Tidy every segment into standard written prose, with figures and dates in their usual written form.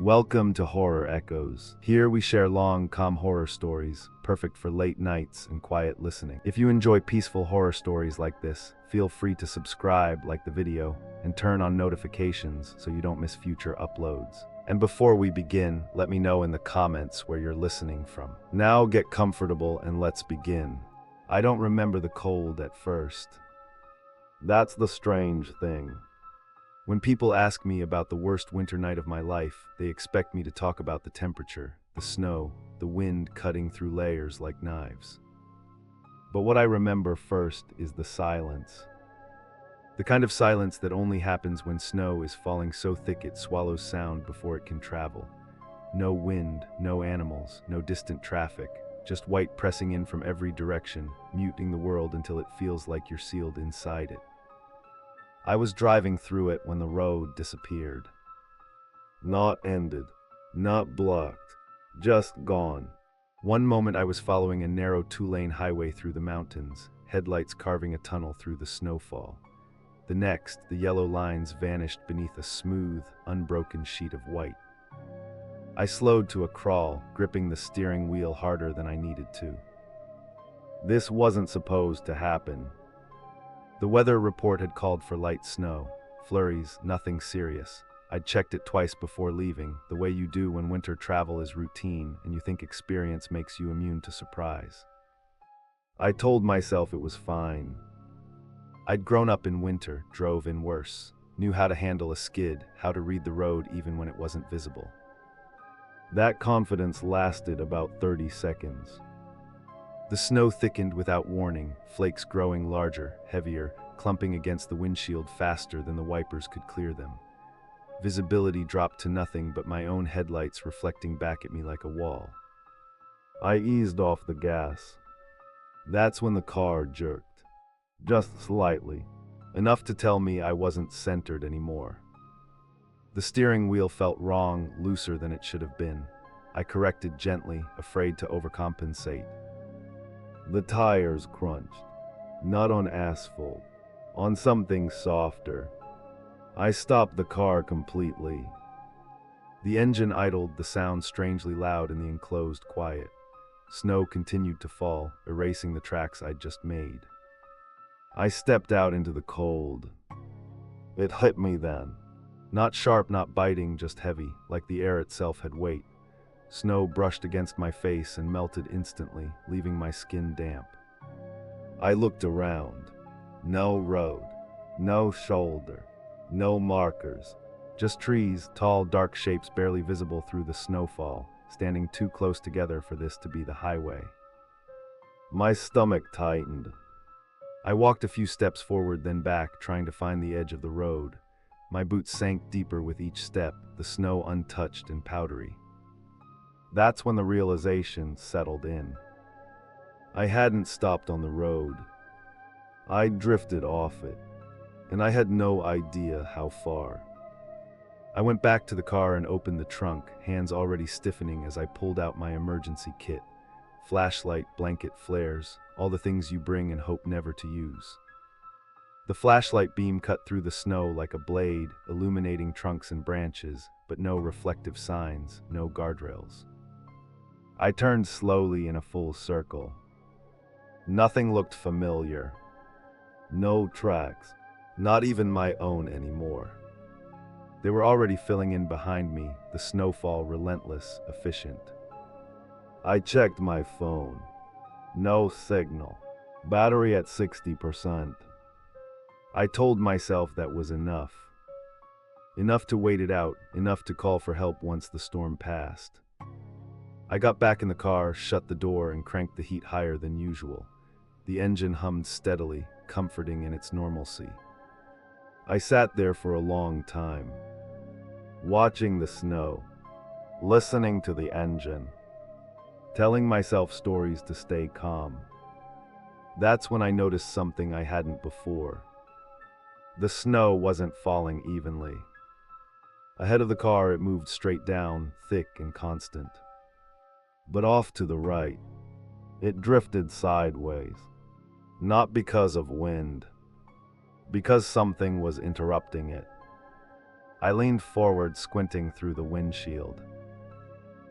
Welcome to Horror Echoes. Here we share long, calm horror stories, perfect for late nights and quiet listening. If you enjoy peaceful horror stories like this, feel free to subscribe, like the video, and turn on notifications so you don't miss future uploads. And before we begin, let me know in the comments where you're listening from. Now get comfortable and let's begin. I don't remember the cold at first. That's the strange thing. When people ask me about the worst winter night of my life, they expect me to talk about the temperature, the snow, the wind cutting through layers like knives. But what I remember first is the silence. The kind of silence that only happens when snow is falling so thick it swallows sound before it can travel. No wind, no animals, no distant traffic, just white pressing in from every direction, muting the world until it feels like you're sealed inside it. I was driving through it when the road disappeared. Not ended, not blocked, just gone. One moment I was following a narrow two-lane highway through the mountains, headlights carving a tunnel through the snowfall. The next, the yellow lines vanished beneath a smooth, unbroken sheet of white. I slowed to a crawl, gripping the steering wheel harder than I needed to. This wasn't supposed to happen. The weather report had called for light snow, flurries, nothing serious. I'd checked it twice before leaving, the way you do when winter travel is routine and you think experience makes you immune to surprise. I told myself it was fine. I'd grown up in winter, drove in worse, knew how to handle a skid, how to read the road even when it wasn't visible. That confidence lasted about 30 seconds. The snow thickened without warning, flakes growing larger, heavier, clumping against the windshield faster than the wipers could clear them. Visibility dropped to nothing but my own headlights reflecting back at me like a wall. I eased off the gas. That's when the car jerked. Just slightly. Enough to tell me I wasn't centered anymore. The steering wheel felt wrong, looser than it should have been. I corrected gently, afraid to overcompensate. The tires crunched. Not on asphalt. On something softer. I stopped the car completely. The engine idled, the sound strangely loud in the enclosed quiet. Snow continued to fall, erasing the tracks I'd just made. I stepped out into the cold. It hit me then. Not sharp, not biting, just heavy, like the air itself had weight. Snow brushed against my face and melted instantly, leaving my skin damp. I looked around. No road, no shoulder, no markers. Just trees, tall, dark shapes barely visible through the snowfall, standing too close together for this to be the highway. My stomach tightened. I walked a few steps forward, then back, trying to find the edge of the road. My boots sank deeper with each step, the snow untouched and powdery. That's when the realization settled in. I hadn't stopped on the road. I'd drifted off it, and I had no idea how far. I went back to the car and opened the trunk, hands already stiffening as I pulled out my emergency kit. Flashlight, blanket, flares, all the things you bring and hope never to use. The flashlight beam cut through the snow like a blade, illuminating trunks and branches, but no reflective signs, no guardrails. I turned slowly in a full circle. Nothing looked familiar. No tracks, not even my own anymore. They were already filling in behind me, the snowfall relentless, efficient. I checked my phone. No signal. Battery at 60%. I told myself that was enough. Enough to wait it out, enough to call for help once the storm passed. I got back in the car, shut the door, and cranked the heat higher than usual. The engine hummed steadily, comforting in its normalcy. I sat there for a long time, watching the snow, listening to the engine, telling myself stories to stay calm. That's when I noticed something I hadn't before. The snow wasn't falling evenly. Ahead of the car, it moved straight down, thick and constant. But off to the right, it drifted sideways. Not because of wind, because something was interrupting it. I leaned forward, squinting through the windshield.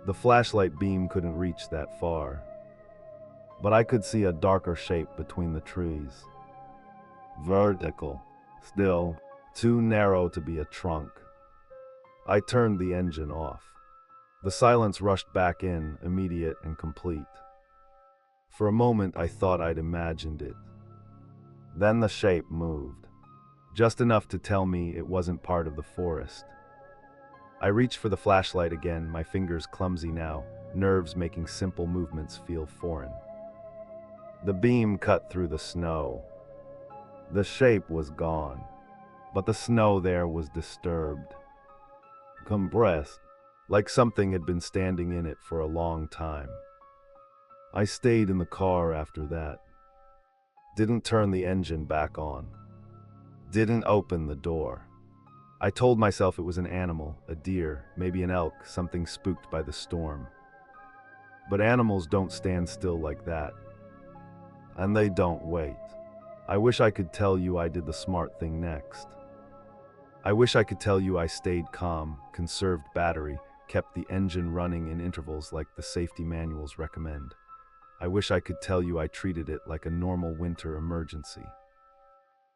The flashlight beam couldn't reach that far, but I could see a darker shape between the trees. Vertical, still too narrow to be a trunk. I turned the engine off. The silence rushed back in, immediate and complete. For a moment, I thought I'd imagined it. Then the shape moved, just enough to tell me it wasn't part of the forest. I reached for the flashlight again, my fingers clumsy now, nerves making simple movements feel foreign. The beam cut through the snow. The shape was gone, but the snow there was disturbed, compressed, like something had been standing in it for a long time. I stayed in the car after that. Didn't turn the engine back on. Didn't open the door. I told myself it was an animal, a deer, maybe an elk, something spooked by the storm. But animals don't stand still like that. And they don't wait. I wish I could tell you I did the smart thing next. I wish I could tell you I stayed calm, conserved battery, kept the engine running in intervals like the safety manuals recommend. I wish I could tell you I treated it like a normal winter emergency.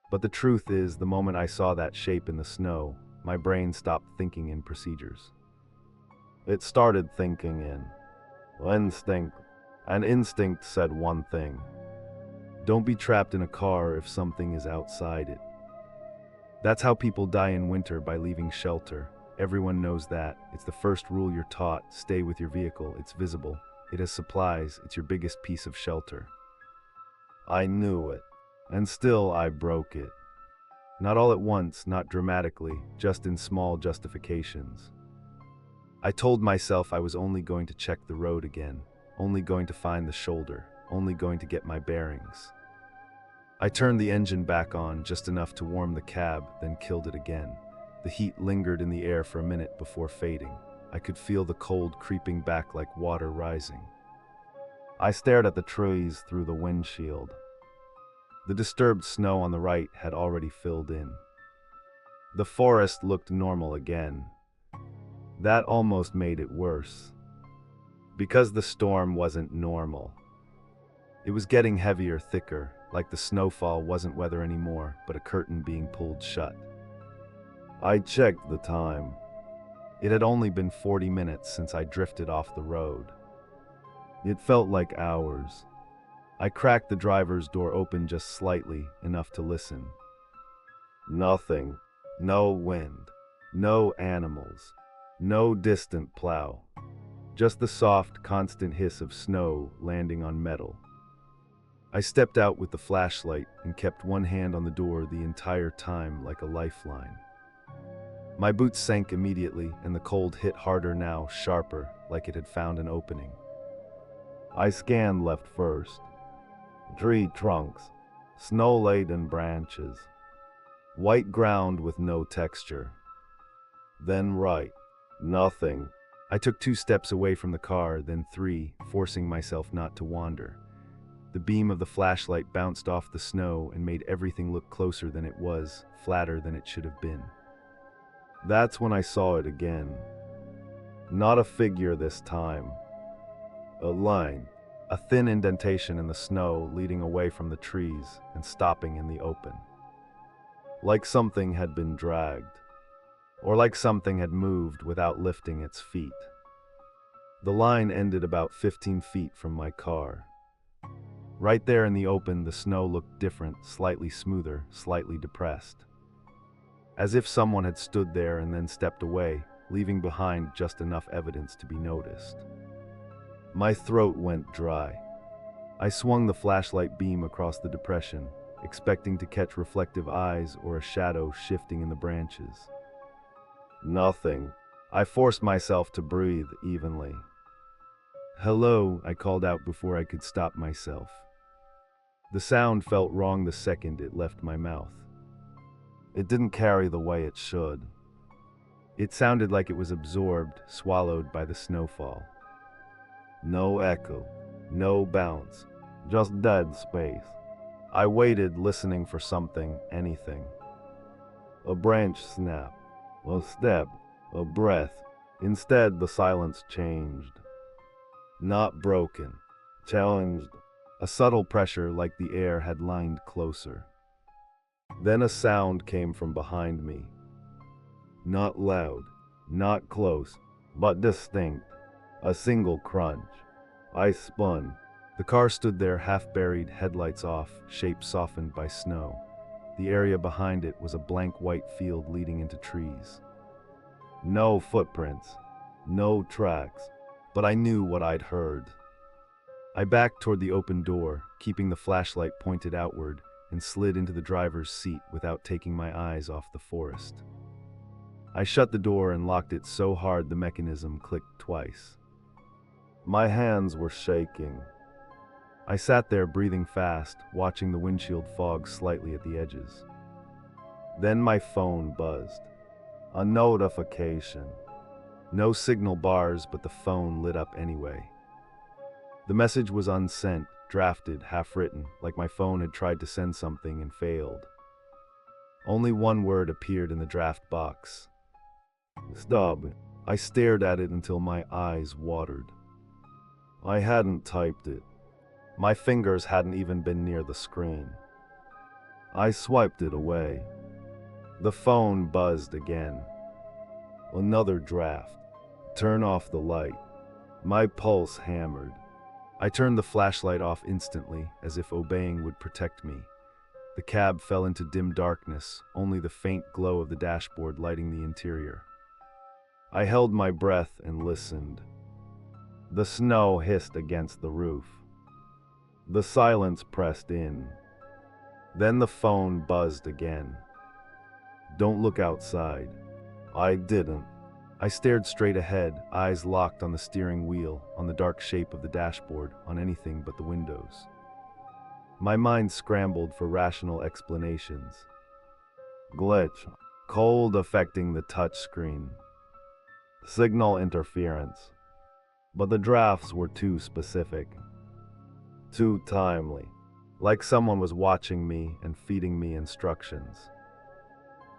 But the truth is, the moment I saw that shape in the snow, my brain stopped thinking in procedures. It started thinking in instinct, and instinct said one thing: don't be trapped in a car if something is outside it. That's how people die in winter, by leaving shelter. Everyone knows that. It's the first rule you're taught. Stay with your vehicle. It's visible. It has supplies. It's your biggest piece of shelter. I knew it, and still I broke it. Not all at once, not dramatically, just in small justifications. I told myself I was only going to check the road again, only going to find the shoulder, only going to get my bearings. I turned the engine back on, just enough to warm the cab, then killed it again. The heat lingered in the air for a minute before fading. I could feel the cold creeping back like water rising. I stared at the trees through the windshield. The disturbed snow on the right had already filled in. The forest looked normal again. That almost made it worse, because the storm wasn't normal. It was getting heavier, thicker, like the snowfall wasn't weather anymore, but a curtain being pulled shut. I checked the time. It had only been 40 minutes since I drifted off the road. It felt like hours. I cracked the driver's door open just slightly, enough to listen. Nothing. No wind. No animals. No distant plow. Just the soft, constant hiss of snow landing on metal. I stepped out with the flashlight and kept one hand on the door the entire time, like a lifeline. My boots sank immediately, and the cold hit harder now, sharper, like it had found an opening. I scanned left first. Tree trunks, snow-laden branches, white ground with no texture. Then right, nothing. I took 2 steps away from the car, then 3, forcing myself not to wander. The beam of the flashlight bounced off the snow and made everything look closer than it was, flatter than it should have been. That's when I saw it again. Not a figure this time. A line. A thin indentation in the snow leading away from the trees and stopping in the open. Like something had been dragged. Or like something had moved without lifting its feet. The line ended about 15 feet from my car. Right there in the open, the snow looked different, slightly smoother, slightly depressed. As if someone had stood there and then stepped away, leaving behind just enough evidence to be noticed. My throat went dry. I swung the flashlight beam across the depression, expecting to catch reflective eyes or a shadow shifting in the branches. Nothing. I forced myself to breathe evenly. "Hello," I called out before I could stop myself. The sound felt wrong the second it left my mouth. It didn't carry the way it should. It sounded like it was absorbed, swallowed by the snowfall. No echo, no bounce, just dead space. I waited, listening for something, anything. A branch snap, A step, a breath. Instead, the silence changed. Not broken, challenged. A subtle pressure like the air had lined closer. Then a sound came from behind me. Not loud, not close, but distinct. A single crunch. I spun. The car stood there, half-buried, headlights off, shape softened by snow. The area behind it was a blank white field leading into trees. No footprints, no tracks, but I knew what I'd heard. I backed toward the open door, keeping the flashlight pointed outward, and slid into the driver's seat without taking my eyes off the forest. I shut the door and locked it so hard the mechanism clicked twice. My hands were shaking. I sat there breathing fast, watching the windshield fog slightly at the edges. Then my phone buzzed. A notification. No signal bars, but the phone lit up anyway. The message was unsent, drafted, half-written, like my phone had tried to send something and failed. Only one word appeared in the draft box. Stub. I stared at it until my eyes watered. I hadn't typed it. My fingers hadn't even been near the screen. I swiped it away. The phone buzzed again. Another draft. Turn off the light. My pulse hammered. I turned the flashlight off instantly, as if obeying would protect me. The cab fell into dim darkness, only the faint glow of the dashboard lighting the interior. I held my breath and listened. The snow hissed against the roof. The silence pressed in. Then the phone buzzed again. Don't look outside. I didn't. I stared straight ahead, eyes locked on the steering wheel, on the dark shape of the dashboard, on anything but the windows. My mind scrambled for rational explanations. Glitch. Cold affecting the touchscreen. Signal interference. But the drafts were too specific. Too timely. Like someone was watching me and feeding me instructions.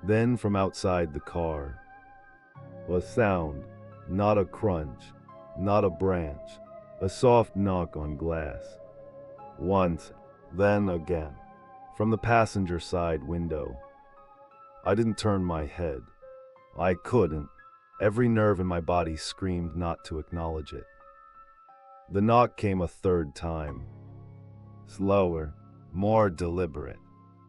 Then from outside the car, a sound, not a crunch, not a branch, a soft knock on glass. Once, then again, from the passenger side window. I didn't turn my head. I couldn't. Every nerve in my body screamed not to acknowledge it. The knock came a third time. Slower, more deliberate,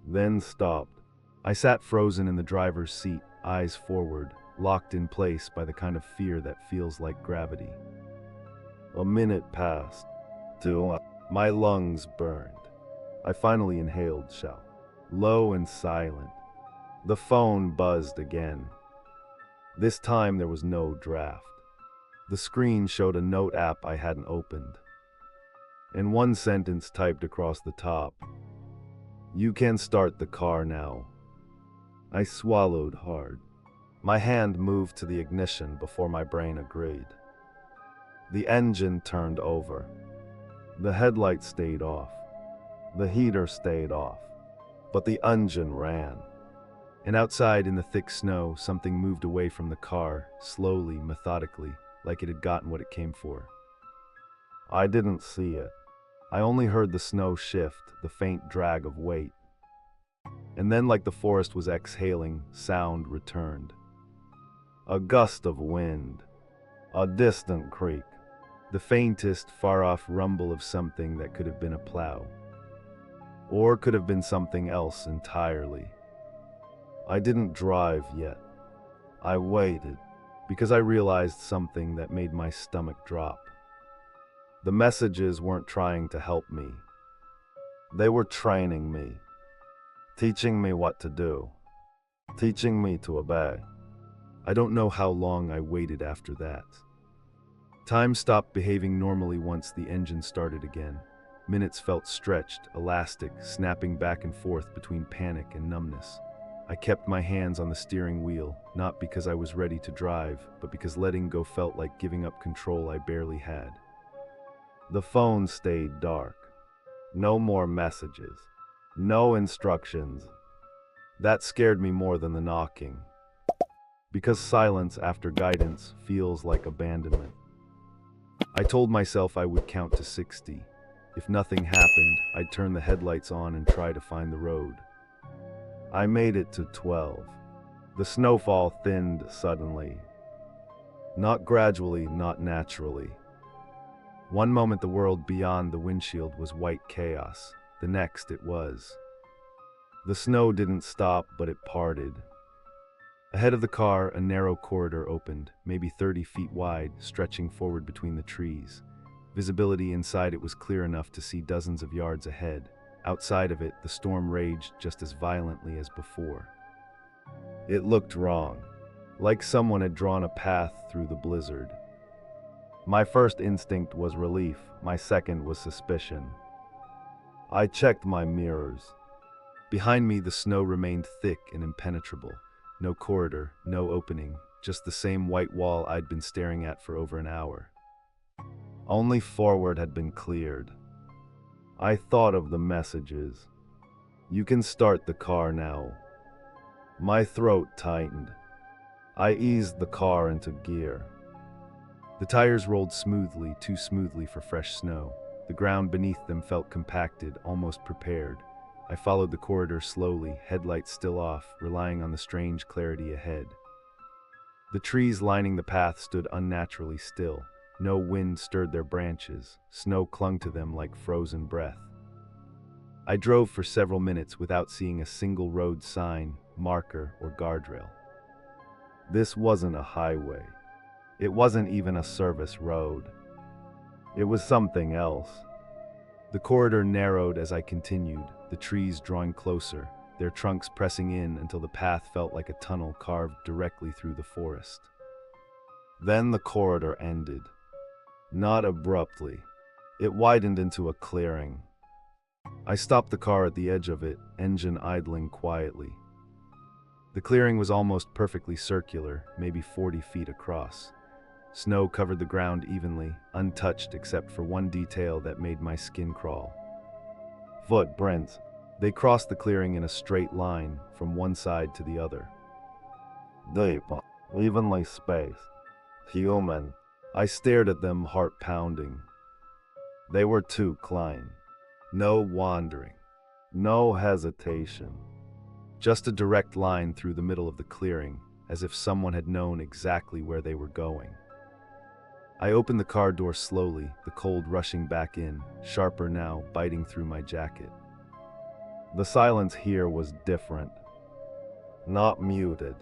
then stopped. I sat frozen in the driver's seat, eyes forward, locked in place by the kind of fear that feels like gravity. A minute passed. 2. My lungs burned. I finally inhaled shell, low and silent. The phone buzzed again. This time there was no draft. The screen showed a note app I hadn't opened. In one sentence typed across the top, "You can start the car now." I swallowed hard. My hand moved to the ignition before my brain agreed. The engine turned over. The headlight stayed off. The heater stayed off. But the engine ran. And outside in the thick snow, something moved away from the car, slowly, methodically, like it had gotten what it came for. I didn't see it. I only heard the snow shift, the faint drag of weight. And then, like the forest was exhaling, sound returned. A gust of wind. A distant creak. The faintest, far-off rumble of something that could have been a plow. Or could have been something else entirely. I didn't drive yet. I waited, because I realized something that made my stomach drop. The messages weren't trying to help me. They were training me, teaching me what to do, teaching me to obey. I don't know how long I waited after that. Time stopped behaving normally once the engine started again. Minutes felt stretched, elastic, snapping back and forth between panic and numbness. I kept my hands on the steering wheel, not because I was ready to drive, but because letting go felt like giving up control I barely had. The phone stayed dark. No more messages. No instructions. That scared me more than the knocking. Because silence after guidance feels like abandonment. I told myself I would count to 60. If nothing happened, I'd turn the headlights on and try to find the road. I made it to 12. The snowfall thinned suddenly. Not gradually, not naturally. One moment the world beyond the windshield was white chaos. The next it was. The snow didn't stop, but it parted. Ahead of the car, a narrow corridor opened, maybe 30 feet wide, stretching forward between the trees. Visibility inside it was clear enough to see dozens of yards ahead. Outside of it, the storm raged just as violently as before. It looked wrong, like someone had drawn a path through the blizzard. My first instinct was relief, my second was suspicion. I checked my mirrors. Behind me, the snow remained thick and impenetrable. No corridor, no opening, just the same white wall I'd been staring at for over an hour. Only forward had been cleared. I thought of the messages. You can start the car now. My throat tightened. I eased the car into gear. The tires rolled smoothly, too smoothly for fresh snow. The ground beneath them felt compacted, almost prepared. I followed the corridor slowly, headlights still off, relying on the strange clarity ahead. The trees lining the path stood unnaturally still. No wind stirred their branches. Snow clung to them like frozen breath. I drove for several minutes without seeing a single road sign, marker, or guardrail. This wasn't a highway. It wasn't even a service road. It was something else. The corridor narrowed as I continued, the trees drawing closer, their trunks pressing in until the path felt like a tunnel carved directly through the forest. Then the corridor ended. Not abruptly. It widened into a clearing. I stopped the car at the edge of it, engine idling quietly. The clearing was almost perfectly circular, maybe 40 feet across. Snow covered the ground evenly, untouched except for one detail that made my skin crawl. Footprints. They crossed the clearing in a straight line, from one side to the other. Deep, evenly spaced. Human. I stared at them, heart pounding. They were too clean. No wandering. No hesitation. Just a direct line through the middle of the clearing, as if someone had known exactly where they were going. I opened the car door slowly, the cold rushing back in, sharper now, biting through my jacket. The silence here was different. Not muted.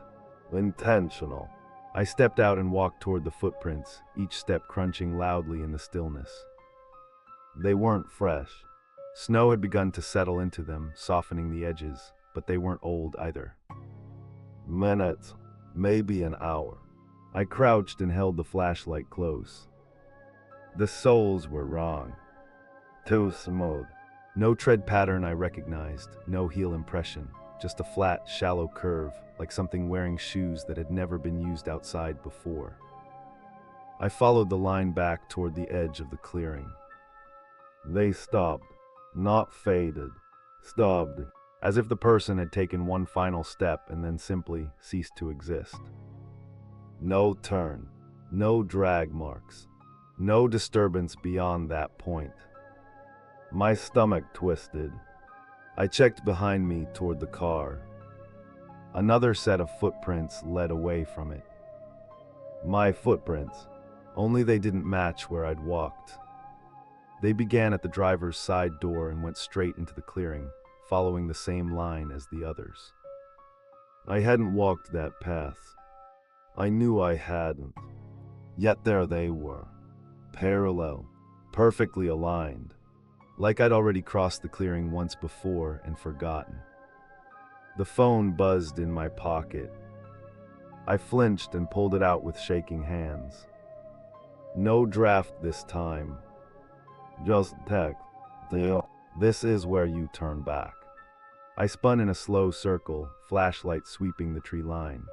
Intentional. I stepped out and walked toward the footprints, each step crunching loudly in the stillness. They weren't fresh. Snow had begun to settle into them, softening the edges, but they weren't old either. Minutes, maybe an hour. I crouched and held the flashlight close. The soles were wrong. Too smooth. No tread pattern I recognized, no heel impression, just a flat, shallow curve, like something wearing shoes that had never been used outside before. I followed the line back toward the edge of the clearing. They stopped, not faded, stopped, as if the person had taken one final step and then simply ceased to exist. No turn, no drag marks, no disturbance beyond that point. My stomach twisted. I checked behind me toward the car. Another set of footprints led away from it. My footprints, only they didn't match where I'd walked. They began at the driver's side door and went straight into the clearing, following the same line as the others. I hadn't walked that path. I knew I hadn't. Yet there they were, parallel, perfectly aligned, like I'd already crossed the clearing once before and forgotten. The phone buzzed in my pocket. I flinched and pulled it out with shaking hands. No draft this time. Just text. Deal. This is where you turn back. I spun in a slow circle, flashlight sweeping the tree line.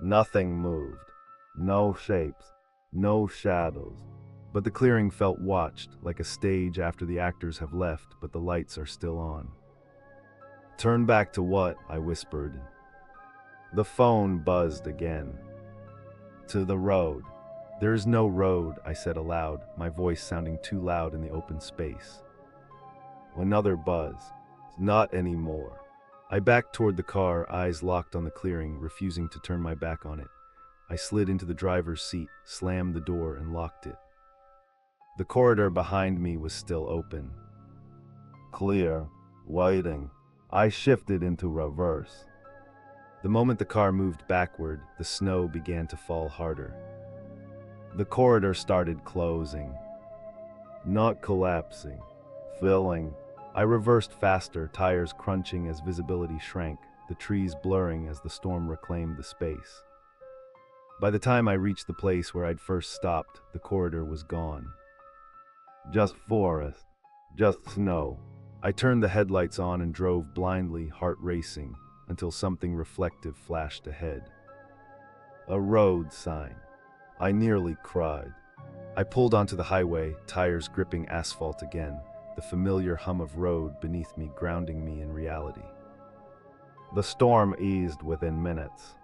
Nothing moved. No shapes. No shadows. But the clearing felt watched, like a stage after the actors have left, but the lights are still on. Turn back to what? I whispered. The phone buzzed again. To the road. There is no road, I said aloud, my voice sounding too loud in the open space. Another buzz. Not anymore. I backed toward the car, eyes locked on the clearing, refusing to turn my back on it. I slid into the driver's seat, slammed the door, and locked it. The corridor behind me was still open. Clear. Waiting. I shifted into reverse. The moment the car moved backward, the snow began to fall harder. The corridor started closing. Not collapsing. Filling. I reversed faster, tires crunching as visibility shrank, the trees blurring as the storm reclaimed the space. By the time I reached the place where I'd first stopped, the corridor was gone. Just forest. Just snow. I turned the headlights on and drove blindly, heart racing, until something reflective flashed ahead. A road sign. I nearly cried. I pulled onto the highway, tires gripping asphalt again, the familiar hum of road beneath me grounding me in reality. The storm eased within minutes.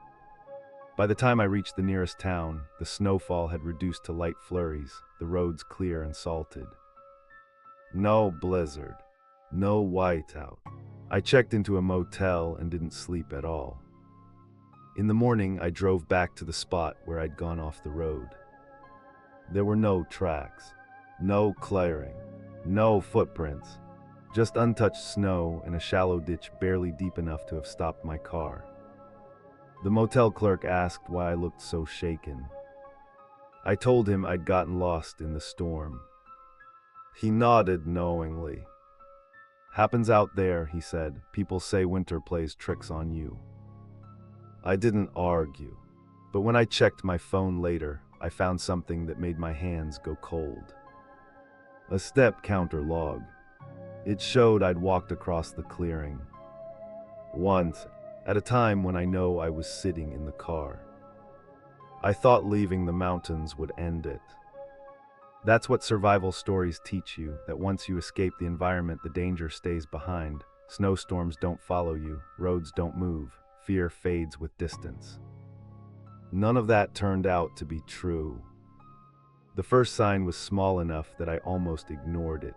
By the time I reached the nearest town, the snowfall had reduced to light flurries, the roads clear and salted. No blizzard. No whiteout. I checked into a motel and didn't sleep at all. In the morning, I drove back to the spot where I'd gone off the road. There were no tracks, no clearing, no footprints, just untouched snow and a shallow ditch barely deep enough to have stopped my car. The motel clerk asked why I looked so shaken. I told him I'd gotten lost in the storm. He nodded knowingly. Happens out there, he said. People say winter plays tricks on you. I didn't argue, but when I checked my phone later, I found something that made my hands go cold. A step counter log. It showed I'd walked across the clearing. Once, at a time when I know I was sitting in the car. I thought leaving the mountains would end it. That's what survival stories teach you, that once you escape the environment, the danger stays behind. Snowstorms don't follow you, roads don't move, fear fades with distance. None of that turned out to be true. The first sign was small enough that I almost ignored it.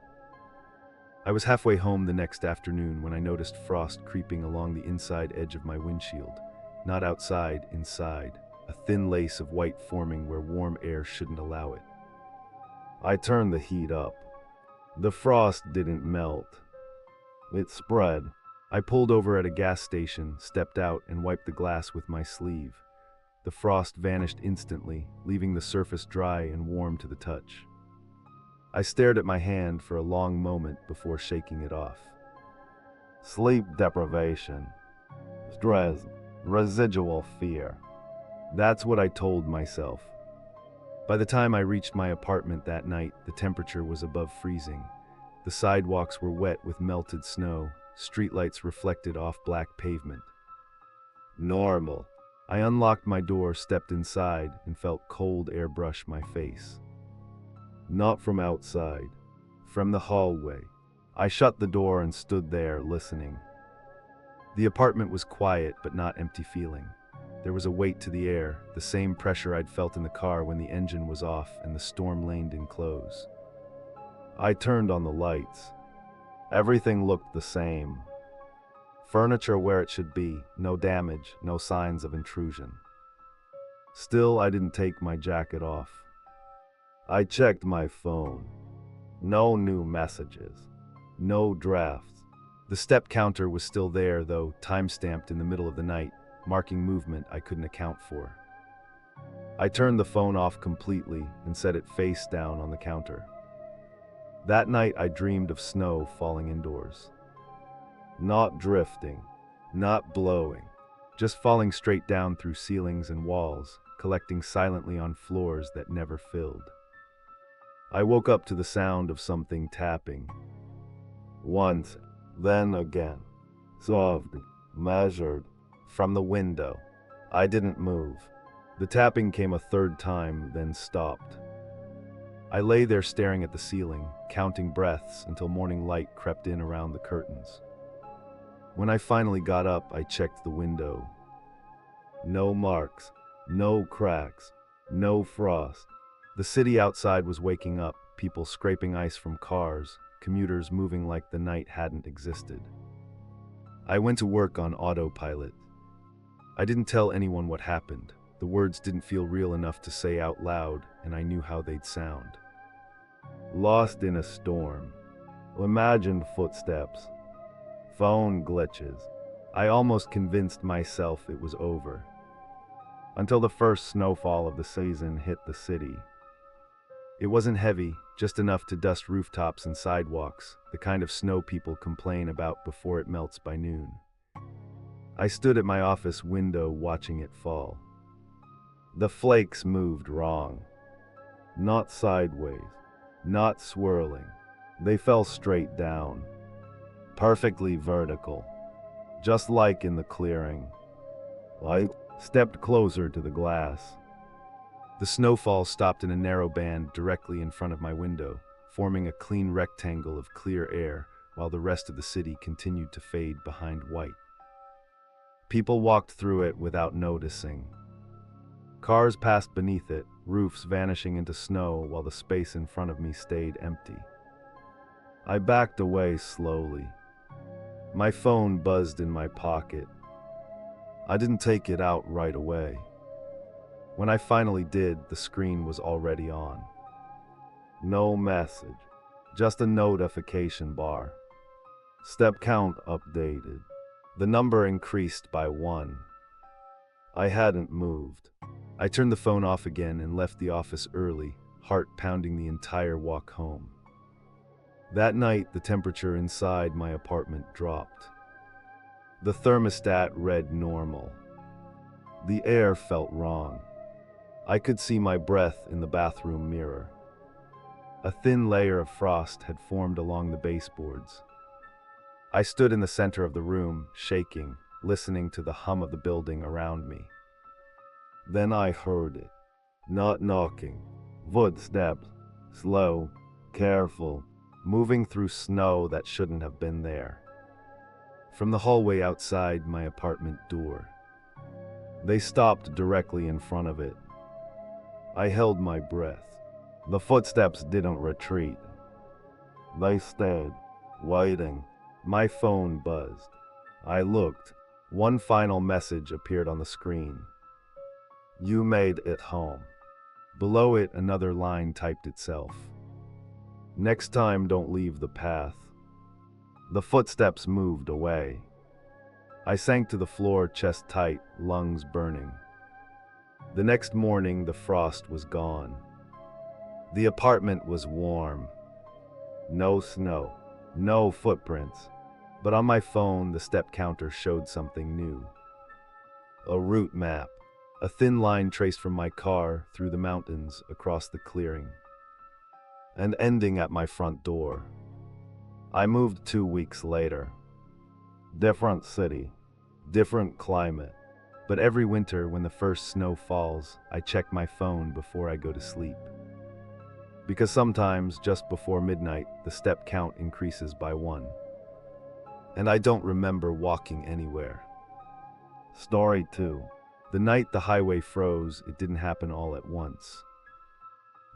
I was halfway home the next afternoon when I noticed frost creeping along the inside edge of my windshield. Not outside, inside, a thin lace of white forming where warm air shouldn't allow it. I turned the heat up. The frost didn't melt. It spread. I pulled over at a gas station, stepped out, and wiped the glass with my sleeve. The frost vanished instantly, leaving the surface dry and warm to the touch. I stared at my hand for a long moment before shaking it off. Sleep deprivation. Stress. Residual fear. That's what I told myself. By the time I reached my apartment that night, the temperature was above freezing. The sidewalks were wet with melted snow, streetlights reflected off black pavement. Normal. I unlocked my door, stepped inside, and felt cold air brush my face. Not from outside, from the hallway. I shut the door and stood there, listening. The apartment was quiet, but not empty feeling. There was a weight to the air, the same pressure I'd felt in the car when the engine was off and the storm laned in close. I turned on the lights. Everything looked the same. Furniture where it should be, no damage, no signs of intrusion. Still, I didn't take my jacket off. I checked my phone. No new messages. No drafts. The step counter was still there, though time-stamped in the middle of the night, marking movement I couldn't account for. I turned the phone off completely and set it face down on the counter. That night I dreamed of snow falling indoors. Not drifting, not blowing, just falling straight down through ceilings and walls, collecting silently on floors that never filled. I woke up to the sound of something tapping. Once, then again. Soft, measured. From the window. I didn't move. The tapping came a third time, then stopped. I lay there staring at the ceiling, counting breaths until morning light crept in around the curtains. When I finally got up, I checked the window. No marks, no cracks, no frost. The city outside was waking up, people scraping ice from cars, commuters moving like the night hadn't existed. I went to work on autopilot. I didn't tell anyone what happened. The words didn't feel real enough to say out loud, and I knew how they'd sound. Lost in a storm. Imagined footsteps. Phone glitches. I almost convinced myself it was over. Until the first snowfall of the season hit the city. It wasn't heavy, just enough to dust rooftops and sidewalks, the kind of snow people complain about before it melts by noon. I stood at my office window watching it fall. The flakes moved wrong. Not sideways, not swirling. They fell straight down. Perfectly vertical. Just like in the clearing. I stepped closer to the glass. The snowfall stopped in a narrow band directly in front of my window, forming a clean rectangle of clear air while the rest of the city continued to fade behind white. People walked through it without noticing. Cars passed beneath it, roofs vanishing into snow while the space in front of me stayed empty. I backed away slowly. My phone buzzed in my pocket. I didn't take it out right away. When I finally did, the screen was already on. No message, just a notification bar. Step count updated. The number increased by 1. I hadn't moved. I turned the phone off again and left the office early, heart pounding the entire walk home. That night, the temperature inside my apartment dropped. The thermostat read normal. The air felt wrong. I could see my breath in the bathroom mirror. A thin layer of frost had formed along the baseboards. I stood in the center of the room, shaking, listening to the hum of the building around me. Then I heard it. Not knocking. Footsteps. Slow. Careful. Moving through snow that shouldn't have been there. From the hallway outside my apartment door. They stopped directly in front of it. I held my breath. The footsteps didn't retreat. They stayed, waiting. My phone buzzed. I looked. One final message appeared on the screen. You made it home. Below it, another line typed itself. Next time, don't leave the path. The footsteps moved away. I sank to the floor, chest tight, lungs burning. The next morning, the frost was gone. The apartment was warm. No snow, no footprints. But on my phone, the step counter showed something new. A route map. A thin line traced from my car through the mountains across the clearing. And ending at my front door. I moved 2 weeks later. Different city, different climate. But every winter when the first snow falls, I check my phone before I go to sleep. Because sometimes, just before midnight, the step count increases by 1. And I don't remember walking anywhere. Story 2. The night the highway froze, it didn't happen all at once.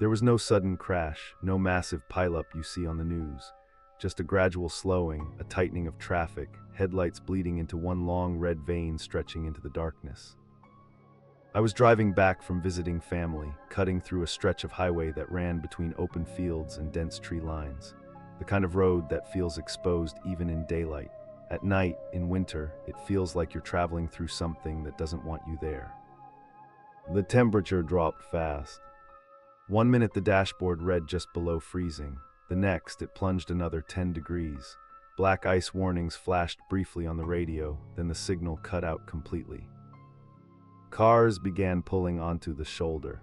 There was no sudden crash, no massive pileup you see on the news. Just a gradual slowing, a tightening of traffic, headlights bleeding into one long red vein stretching into the darkness. I was driving back from visiting family, cutting through a stretch of highway that ran between open fields and dense tree lines. The kind of road that feels exposed even in daylight. At night, in winter, it feels like you're traveling through something that doesn't want you there. The temperature dropped fast. 1 minute the dashboard read just below freezing. The next, it plunged another 10 degrees. Black ice warnings flashed briefly on the radio, then the signal cut out completely. Cars began pulling onto the shoulder.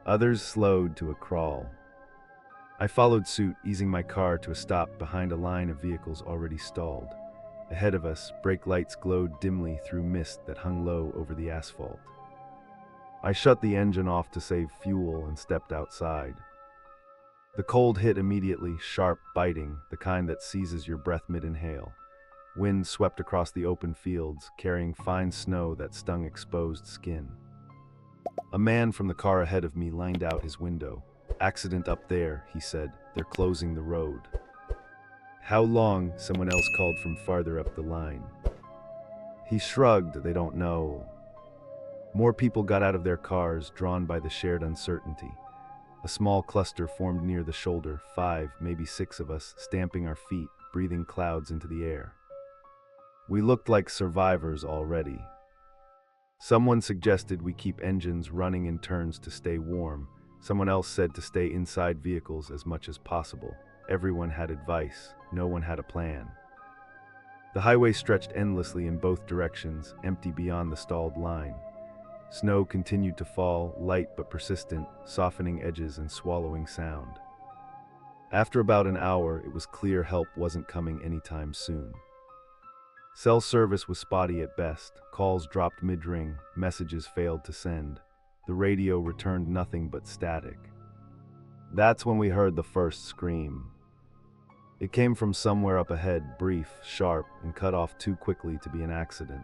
Others slowed to a crawl. I followed suit, easing my car to a stop behind a line of vehicles already stalled. Ahead of us, brake lights glowed dimly through mist that hung low over the asphalt. I shut the engine off to save fuel and stepped outside. The cold hit immediately, sharp, biting, the kind that seizes your breath mid-inhale. Wind swept across the open fields, carrying fine snow that stung exposed skin. A man from the car ahead of me leaned out his window. "Accident up there," he said. "They're closing the road." "How long?" someone else called from farther up the line. He shrugged. "They don't know." More people got out of their cars, drawn by the shared uncertainty. A small cluster formed near the shoulder, 5, maybe 6 of us, stamping our feet, breathing clouds into the air. We looked like survivors already. Someone suggested we keep engines running in turns to stay warm. Someone else said to stay inside vehicles as much as possible. Everyone had advice. No one had a plan. The highway stretched endlessly in both directions, empty beyond the stalled line. Snow continued to fall, light but persistent, softening edges and swallowing sound. After about an hour, it was clear help wasn't coming anytime soon. Cell service was spotty at best. Calls dropped mid-ring, messages failed to send. The radio returned nothing but static. That's when we heard the first scream. It came from somewhere up ahead, brief, sharp, and cut off too quickly to be an accident.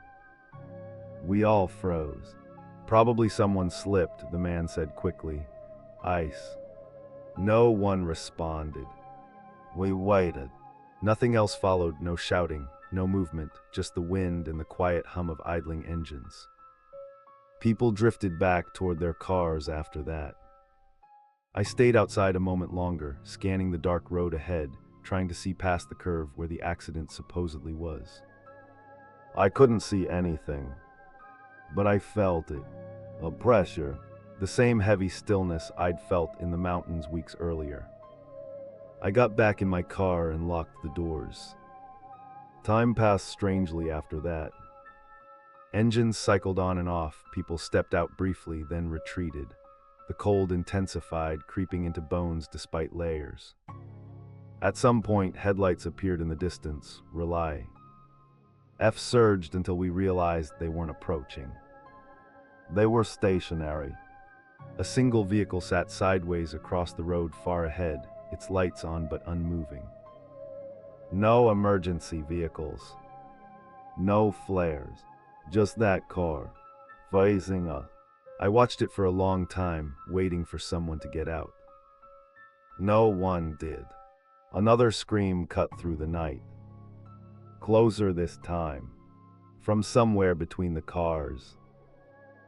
We all froze. "Probably someone slipped," the man said quickly. "Ice." No one responded. We waited. Nothing else followed, no shouting, no movement, just the wind and the quiet hum of idling engines. People drifted back toward their cars after that. I stayed outside a moment longer, scanning the dark road ahead, trying to see past the curve where the accident supposedly was. I couldn't see anything, but I felt it. A pressure. The same heavy stillness I'd felt in the mountains weeks earlier. I got back in my car and locked the doors. Time passed strangely after that. Engines cycled on and off, people stepped out briefly, then retreated. The cold intensified, creeping into bones despite layers. At some point, headlights appeared in the distance, relay. F surged until we realized they weren't approaching. They were stationary. A single vehicle sat sideways across the road far ahead, its lights on but unmoving. No emergency vehicles. No flares. Just that car, facing us. I watched it for a long time, waiting for someone to get out. No one did. Another scream cut through the night. Closer this time. From somewhere between the cars.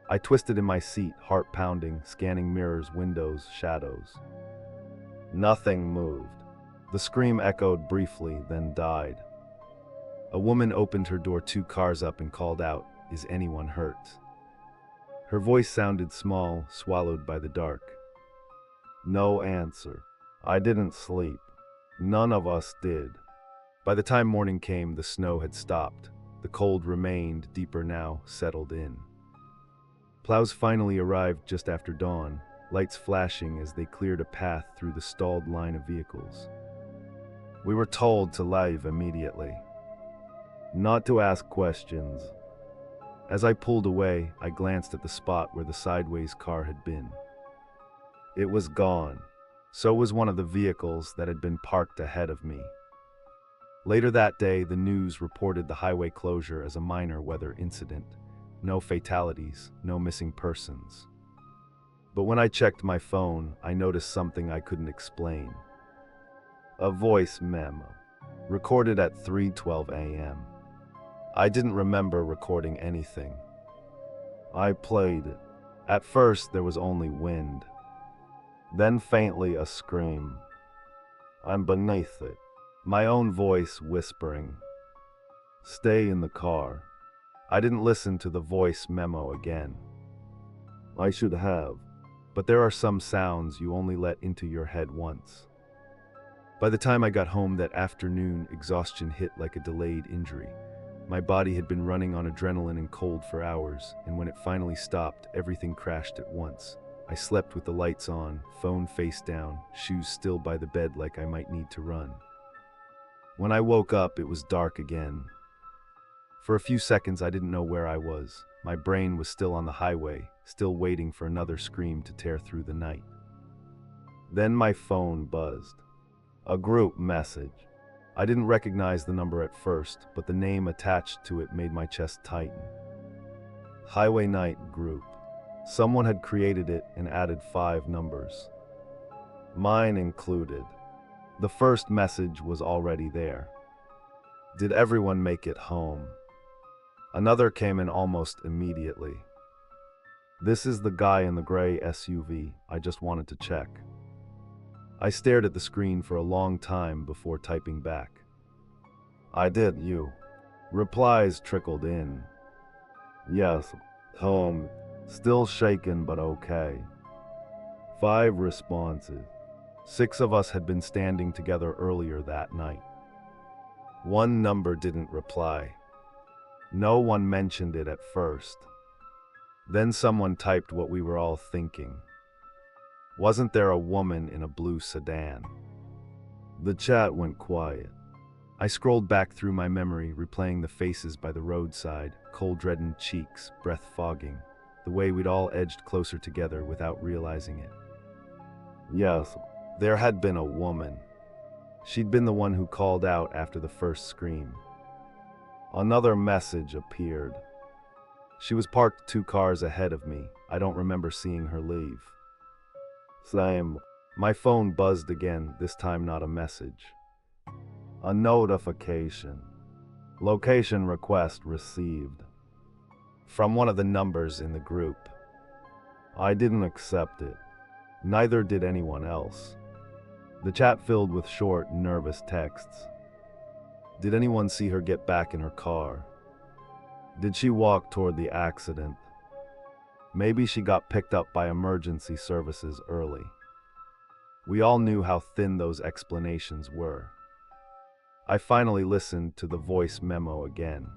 I twisted in my seat, heart pounding, scanning mirrors, windows, shadows. Nothing moved. The scream echoed briefly, then died. A woman opened her door 2 cars up and called out, "Is anyone hurt?" Her voice sounded small, swallowed by the dark. No answer. I didn't sleep. None of us did. By the time morning came, the snow had stopped. The cold remained, deeper now, settled in. Plows finally arrived just after dawn, lights flashing as they cleared a path through the stalled line of vehicles. We were told to leave immediately. Not to ask questions. As I pulled away, I glanced at the spot where the sideways car had been. It was gone. So was one of the vehicles that had been parked ahead of me. Later that day, the news reported the highway closure as a minor weather incident. No fatalities, no missing persons. But when I checked my phone, I noticed something I couldn't explain. A voice memo, recorded at 3:12 a.m. I didn't remember recording anything. I played it. At first, there was only wind. Then faintly a scream. I'm beneath it. My own voice whispering. Stay in the car. I didn't listen to the voice memo again. I should have. But there are some sounds you only let into your head once. By the time I got home that afternoon, exhaustion hit like a delayed injury. My body had been running on adrenaline and cold for hours, and when it finally stopped, everything crashed at once. I slept with the lights on, phone face down, shoes still by the bed like I might need to run. When I woke up, it was dark again. For a few seconds, I didn't know where I was. My brain was still on the highway, still waiting for another scream to tear through the night. Then my phone buzzed. A group message. I didn't recognize the number at first, but the name attached to it made my chest tighten. Highway Night Group. Someone had created it and added 5 numbers. Mine included. The first message was already there. Did everyone make it home? Another came in almost immediately. This is the guy in the gray SUV. I just wanted to check. I stared at the screen for a long time before typing back. I did, you. Replies trickled in. Yes, home. Still shaken, but okay. 5 responses. 6 of us had been standing together earlier that night. 1 number didn't reply. No one mentioned it at first. Then someone typed what we were all thinking. Wasn't there a woman in a blue sedan? The chat went quiet. I scrolled back through my memory, replaying the faces by the roadside, cold-reddened cheeks, breath fogging, the way we'd all edged closer together without realizing it. Yes, there had been a woman. She'd been the one who called out after the first scream. Another message appeared. She was parked 2 cars ahead of me. I don't remember seeing her leave. Same. My phone buzzed again, this time not a message. A notification. Location request received. From one of the numbers in the group. I didn't accept it. Neither did anyone else. The chat filled with short, nervous texts. Did anyone see her get back in her car? Did she walk toward the accident? Maybe she got picked up by emergency services early. We all knew how thin those explanations were. I finally listened to the voice memo again.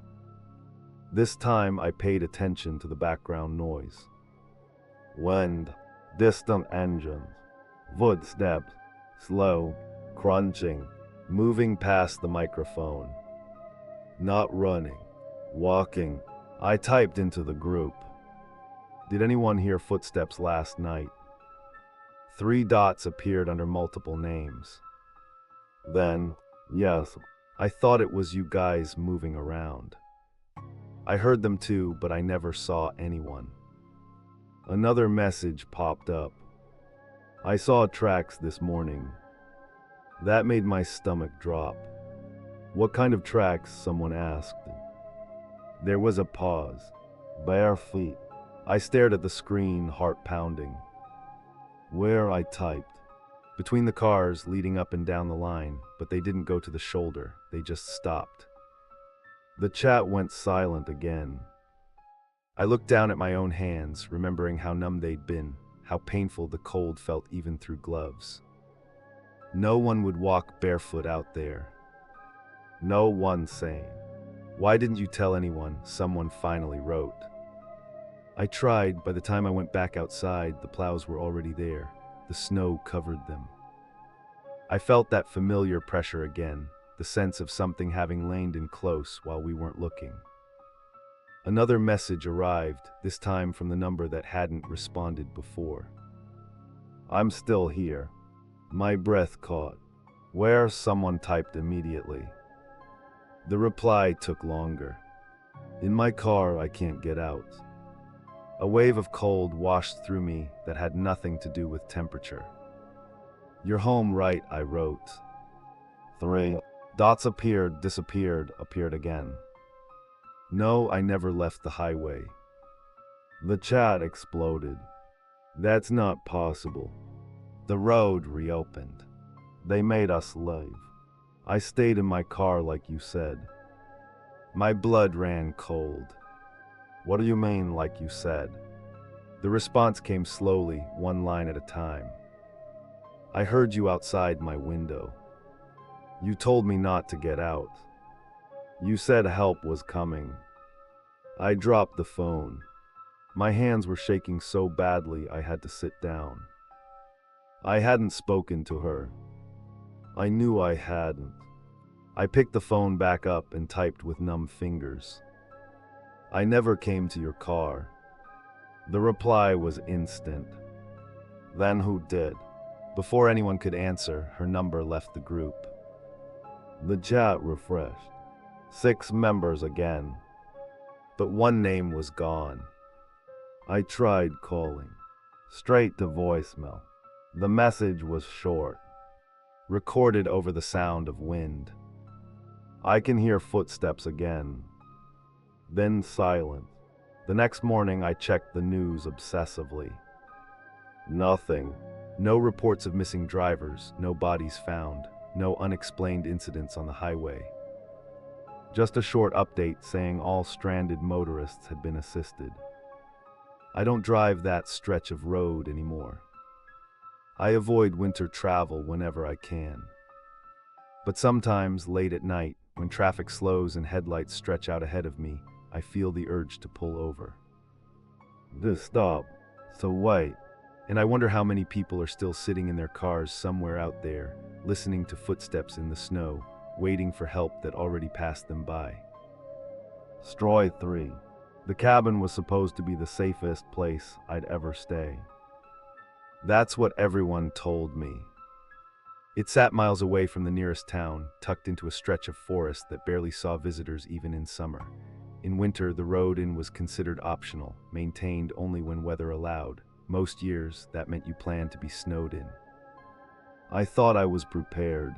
This time I paid attention to the background noise. Wind, distant engines, footsteps, slow, crunching, moving past the microphone. Not running, walking. I typed into the group. Did anyone hear footsteps last night? 3 dots appeared under multiple names. Then, yes, I thought it was you guys moving around. I heard them too, but I never saw anyone. Another message popped up. I saw tracks this morning. That made my stomach drop. What kind of tracks? Someone asked. There was a pause. Bare feet. I stared at the screen, heart pounding. Where? I typed. Between the cars leading up and down the line, but they didn't go to the shoulder, they just stopped. The chat went silent again. I looked down at my own hands, remembering how numb they'd been, how painful the cold felt even through gloves. No one would walk barefoot out there. No one saying, "Why didn't you tell anyone?" Someone finally wrote. I tried. By the time I went back outside, the plows were already there. The snow covered them. I felt that familiar pressure again, the sense of something having lain in close while we weren't looking. Another message arrived, this time from the number that hadn't responded before. I'm still here. My breath caught. Where? Someone typed immediately. The reply took longer. In my car, I can't get out. A wave of cold washed through me that had nothing to do with temperature. You're home, right? I wrote. 3 dots appeared, disappeared, appeared again. No, I never left the highway. The chat exploded. That's not possible. The road reopened. They made us leave. I stayed in my car like you said. My blood ran cold. What do you mean, like you said? The response came slowly, 1 line at a time. I heard you outside my window. You told me not to get out. You said help was coming. I dropped the phone. My hands were shaking so badly I had to sit down. I hadn't spoken to her. I knew I hadn't. I picked the phone back up and typed with numb fingers. I never came to your car. The reply was instant. Then who did? Before anyone could answer, her number left the group. The chat refreshed. 6 members again. But one name was gone. I tried calling. Straight to voicemail. The message was short, recorded over the sound of wind. I can hear footsteps again. Then silence. The next morning I checked the news obsessively. Nothing. No reports of missing drivers, no bodies found, no unexplained incidents on the highway. Just a short update saying all stranded motorists had been assisted. I don't drive that stretch of road anymore. I avoid winter travel whenever I can. But sometimes, late at night, when traffic slows and headlights stretch out ahead of me, I feel the urge to pull over. Just stop. So wait. And I wonder how many people are still sitting in their cars somewhere out there, listening to footsteps in the snow, waiting for help that already passed them by. Straw 3. The cabin was supposed to be the safest place I'd ever stay. That's what everyone told me. It sat miles away from the nearest town, tucked into a stretch of forest that barely saw visitors even in summer. In winter, the road in was considered optional, maintained only when weather allowed. Most years, that meant you planned to be snowed in. I thought I was prepared.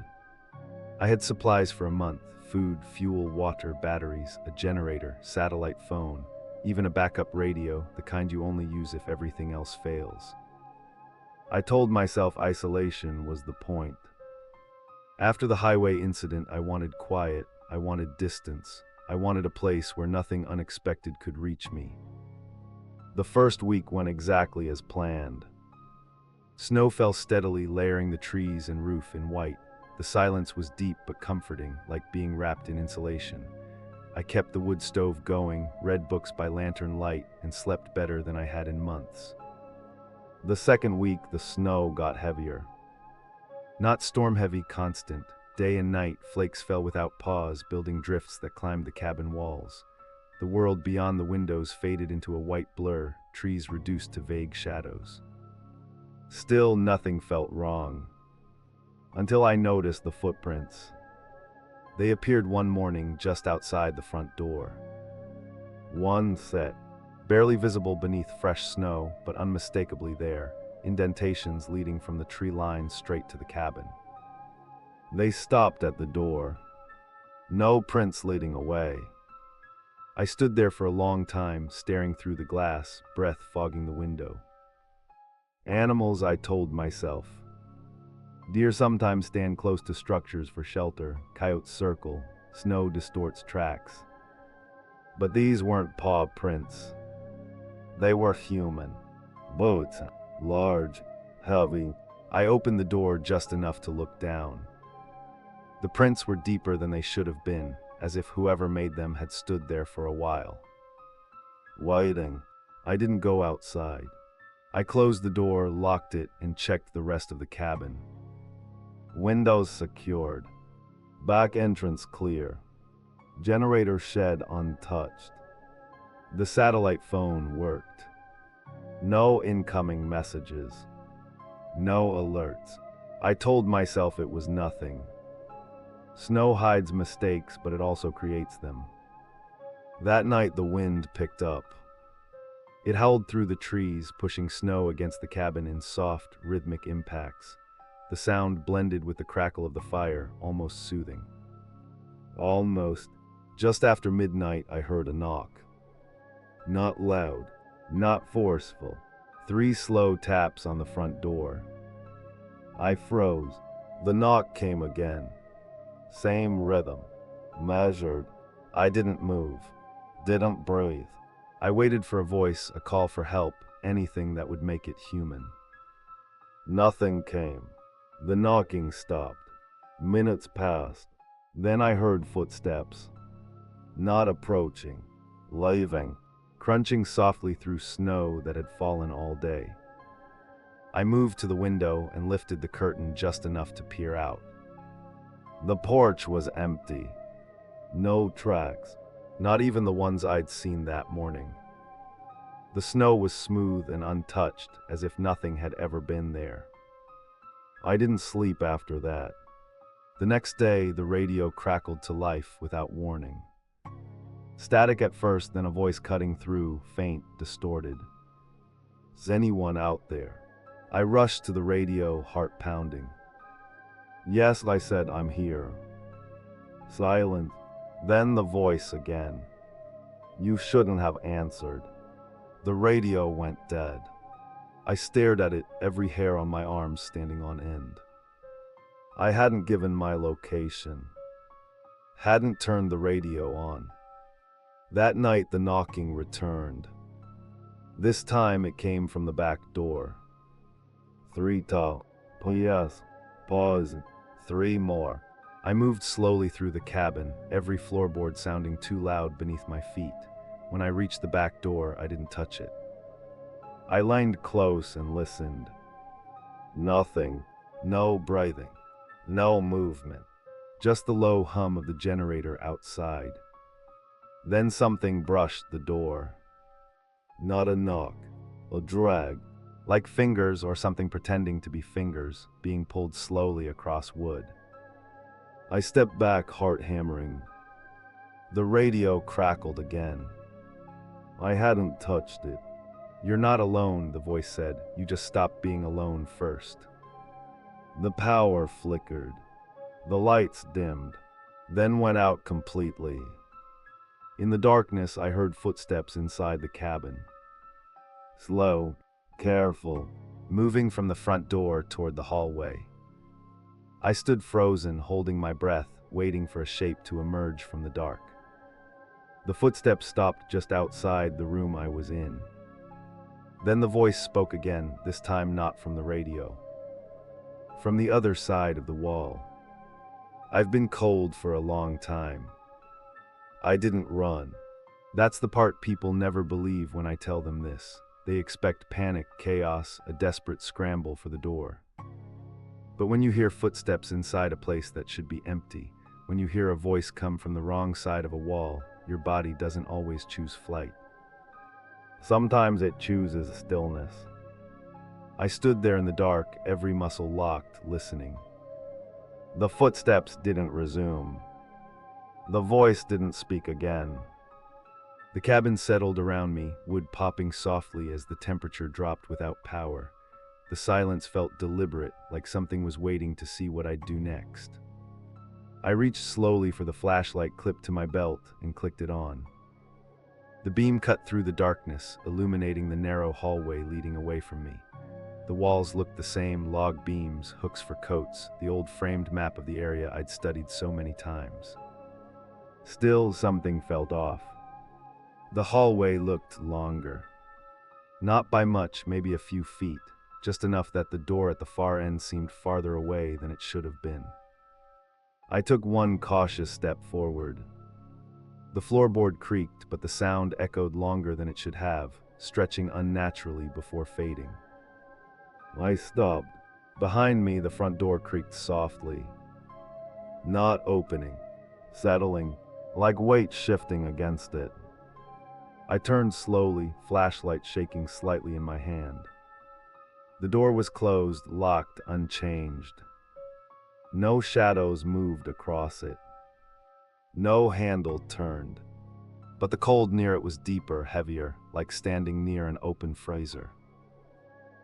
I had supplies for a month: food, fuel, water, batteries, a generator, satellite phone, even a backup radio, the kind you only use if everything else fails. I told myself isolation was the point. After the highway incident, I wanted quiet, I wanted distance, I wanted a place where nothing unexpected could reach me. The first week went exactly as planned. Snow fell steadily, layering the trees and roof in white. The silence was deep but comforting, like being wrapped in insulation. I kept the wood stove going, read books by lantern light, and slept better than I had in months. The second week, the snow got heavier. Not storm-heavy, constant. Day and night, flakes fell without pause, building drifts that climbed the cabin walls. The world beyond the windows faded into a white blur, trees reduced to vague shadows. Still, nothing felt wrong. Until I noticed the footprints. They appeared one morning just outside the front door. One set, barely visible beneath fresh snow, but unmistakably there, indentations leading from the tree line straight to the cabin. They stopped at the door. No prints leading away. I stood there for a long time, staring through the glass, breath fogging the window. Animals, I told myself. Deer sometimes stand close to structures for shelter, coyotes circle, snow distorts tracks. But these weren't paw prints. They were human. Boots, large, heavy. I opened the door just enough to look down. The prints were deeper than they should have been, as if whoever made them had stood there for a while. Waiting. I didn't go outside. I closed the door, locked it, and checked the rest of the cabin. Windows secured. Back entrance clear. Generator shed untouched. The satellite phone worked. No incoming messages. No alerts. I told myself it was nothing. Snow hides mistakes, but it also creates them. That night the wind picked up. It howled through the trees, pushing snow against the cabin in soft, rhythmic impacts. The sound blended with the crackle of the fire, almost soothing. Almost. Just after midnight, I heard a knock. Not loud, not forceful. 3 slow taps on the front door. I froze. The knock came again. Same rhythm. Measured. I didn't move. Didn't breathe. I waited for a voice, a call for help, anything that would make it human. Nothing came. The knocking stopped. Minutes passed. Then I heard footsteps. Not approaching. Leaving. Crunching softly through snow that had fallen all day. I moved to the window and lifted the curtain just enough to peer out. The porch was empty. No tracks. Not even the ones I'd seen that morning. The snow was smooth and untouched, as if nothing had ever been there. I didn't sleep after that. The next day, the radio crackled to life without warning. Static at first, then a voice cutting through, faint, distorted. "Is anyone out there?" I rushed to the radio, heart pounding. "Yes," I said, "I'm here." Silent. Then the voice again. "You shouldn't have answered." The radio went dead. I stared at it, every hair on my arms standing on end. I hadn't given my location. Hadn't turned the radio on. That night the knocking returned. This time it came from the back door. 3 tall. Yes. Pause. 3 more. I moved slowly through the cabin, every floorboard sounding too loud beneath my feet. When I reached the back door, I didn't touch it. I leaned close and listened. Nothing. No breathing. No movement. Just the low hum of the generator outside. Then something brushed the door. Not a knock. A drag. Like fingers or something pretending to be fingers, being pulled slowly across wood. I stepped back, heart hammering. The radio crackled again. I hadn't touched it. "You're not alone," the voice said. "You just stopped being alone first." The power flickered. The lights dimmed, then went out completely. In the darkness, I heard footsteps inside the cabin. Slow, careful, moving from the front door toward the hallway. I stood frozen, holding my breath, waiting for a shape to emerge from the dark. The footsteps stopped just outside the room I was in. Then the voice spoke again, this time not from the radio. From the other side of the wall. "I've been cold for a long time. I didn't run." That's the part people never believe when I tell them this. They expect panic, chaos, a desperate scramble for the door. But when you hear footsteps inside a place that should be empty, when you hear a voice come from the wrong side of a wall, your body doesn't always choose flight. Sometimes it chooses stillness. I stood there in the dark, every muscle locked, listening. The footsteps didn't resume. The voice didn't speak again. The cabin settled around me, wood popping softly as the temperature dropped without power. The silence felt deliberate, like something was waiting to see what I'd do next. I reached slowly for the flashlight clipped to my belt and clicked it on. The beam cut through the darkness, illuminating the narrow hallway leading away from me. The walls looked the same, log beams, hooks for coats, the old framed map of the area I'd studied so many times. Still, something felt off. The hallway looked longer. Not by much, maybe a few feet, just enough that the door at the far end seemed farther away than it should have been. I took one cautious step forward. The floorboard creaked, but the sound echoed longer than it should have, stretching unnaturally before fading. I stopped. Behind me, the front door creaked softly. Not opening, settling, like weight shifting against it. I turned slowly, flashlight shaking slightly in my hand. The door was closed, locked, unchanged. No shadows moved across it. No handle turned. But the cold near it was deeper, heavier, like standing near an open freezer.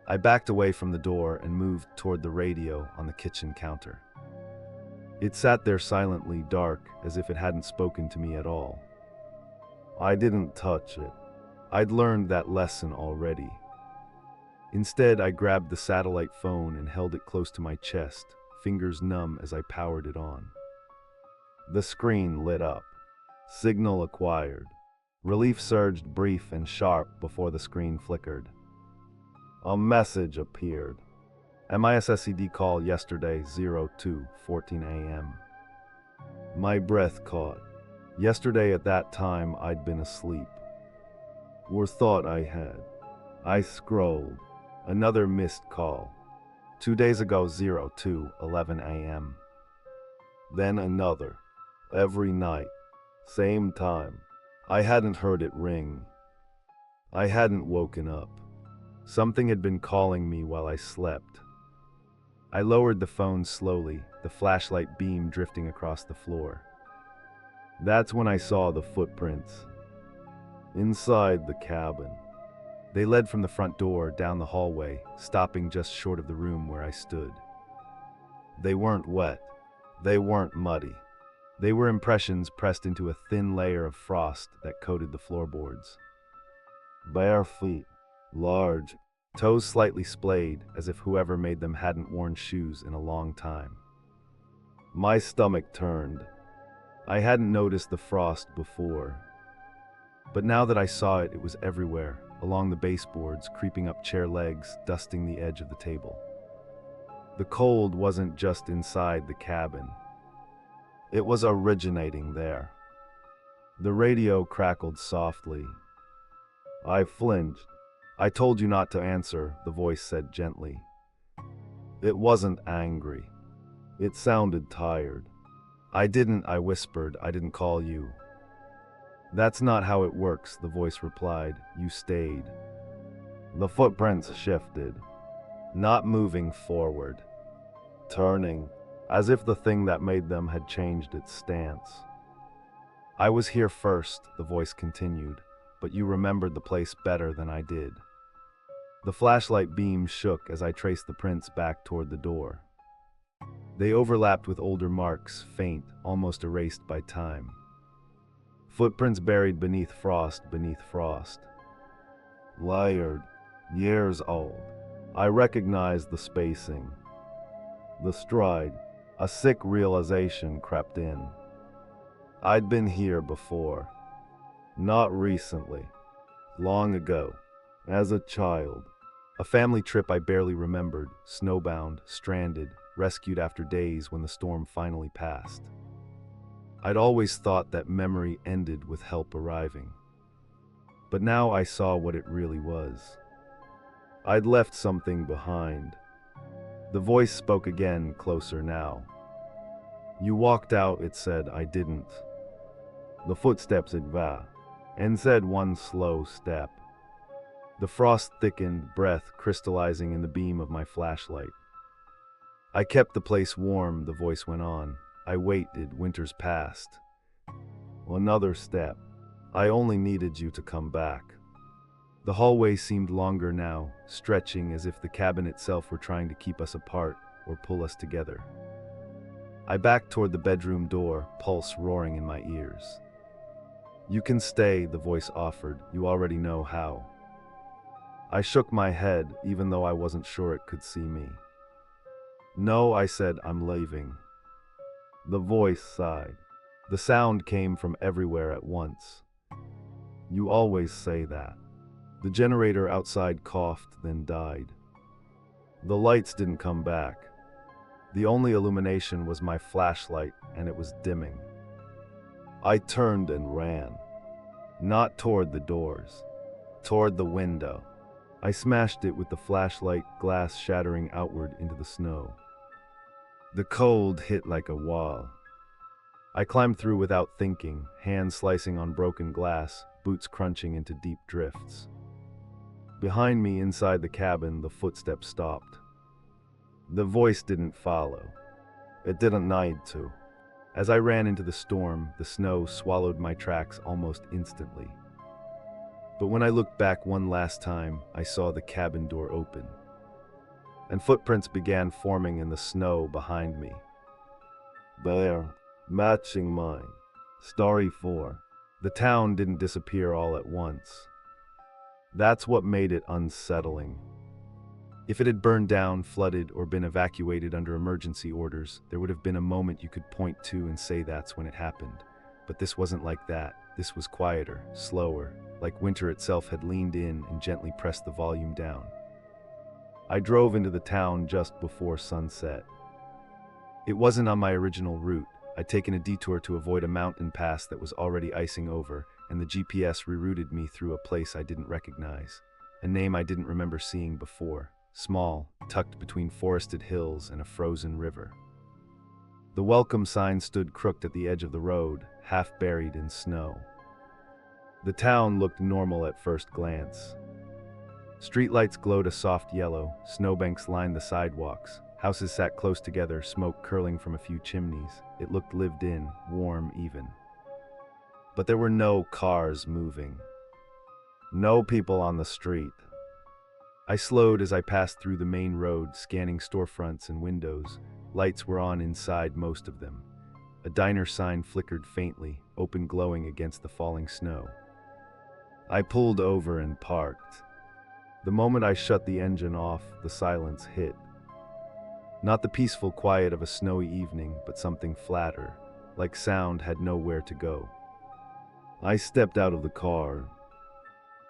I backed away from the door and moved toward the radio on the kitchen counter. It sat there silently, dark, as if it hadn't spoken to me at all. I didn't touch it. I'd learned that lesson already. Instead, I grabbed the satellite phone and held it close to my chest, fingers numb as I powered it on. The screen lit up. Signal acquired. Relief surged brief and sharp before the screen flickered. A message appeared. MISSED call yesterday 02:14 a.m. My breath caught. Yesterday at that time I'd been asleep. Or thought I had. I scrolled. Another missed call. 2 days ago 02:11 a.m. Then another. Every night. Same time. I hadn't heard it ring. I hadn't woken up. Something had been calling me while I slept. I lowered the phone slowly, the flashlight beam drifting across the floor. That's when I saw the footprints. Inside the cabin. They led from the front door down the hallway, stopping just short of the room where I stood. They weren't wet. They weren't muddy. They were impressions pressed into a thin layer of frost that coated the floorboards. Bare feet, large, toes slightly splayed as if whoever made them hadn't worn shoes in a long time. My stomach turned. I hadn't noticed the frost before. But now that I saw it, it was everywhere, along the baseboards, creeping up chair legs, dusting the edge of the table. The cold wasn't just inside the cabin. It was originating there. The radio crackled softly. I flinched. I told you not to answer, the voice said gently. It wasn't angry. It sounded tired. I whispered. I didn't call you. That's not how it works, the voice replied. You stayed. The footprints shifted, not moving forward, turning, as if the thing that made them had changed its stance. I was here first, the voice continued, but you remembered the place better than I did. The flashlight beam shook as I traced the prints back toward the door. They overlapped with older marks, faint, almost erased by time. Footprints buried beneath frost. Layered, years old. I recognized the spacing. The stride, a sick realization crept in. I'd been here before. Not recently. Long ago. As a child. A family trip I barely remembered, snowbound, stranded, rescued after days when the storm finally passed. I'd always thought that memory ended with help arriving. But now I saw what it really was. I'd left something behind. The voice spoke again, closer now. You walked out, it said. I didn't. The footsteps advanced, and said one slow step. The frost thickened, breath crystallizing in the beam of my flashlight. I kept the place warm, the voice went on. I waited, winters passed. Another step. I only needed you to come back. The hallway seemed longer now, stretching as if the cabin itself were trying to keep us apart or pull us together. I backed toward the bedroom door, pulse roaring in my ears. You can stay, the voice offered. You already know how. I shook my head, even though I wasn't sure it could see me. No, I said, I'm leaving. The voice sighed. The sound came from everywhere at once. You always say that. The generator outside coughed, then died. The lights didn't come back. The only illumination was my flashlight, and it was dimming. I turned and ran. Not toward the doors. Toward the window. I smashed it with the flashlight, glass shattering outward into the snow. The cold hit like a wall. I climbed through without thinking, hands slicing on broken glass, boots crunching into deep drifts. Behind me, inside the cabin, the footsteps stopped. The voice didn't follow. It didn't need to. As I ran into the storm, the snow swallowed my tracks almost instantly. But when I looked back one last time, I saw the cabin door open. And footprints began forming in the snow behind me. There, matching mine. Story 4. The town didn't disappear all at once. That's what made it unsettling. If it had burned down, flooded, or been evacuated under emergency orders, there would have been a moment you could point to and say that's when it happened. But this wasn't like that. This was quieter, slower, like winter itself had leaned in and gently pressed the volume down. I drove into the town just before sunset. It wasn't on my original route. I'd taken a detour to avoid a mountain pass that was already icing over, and the GPS rerouted me through a place I didn't recognize, a name I didn't remember seeing before, small, tucked between forested hills and a frozen river. The welcome sign stood crooked at the edge of the road, half buried in snow. The town looked normal at first glance. Streetlights glowed a soft yellow, snowbanks lined the sidewalks, Houses sat close together, smoke curling from a few chimneys. It looked lived in, warm even. But there were no cars moving. No people on the street. I slowed as I passed through the main road, scanning storefronts and windows. Lights were on inside most of them. A diner sign flickered faintly, open glowing against the falling snow. I pulled over and parked. The moment I shut the engine off, the silence hit. Not the peaceful quiet of a snowy evening, but something flatter, like sound had nowhere to go. I stepped out of the car.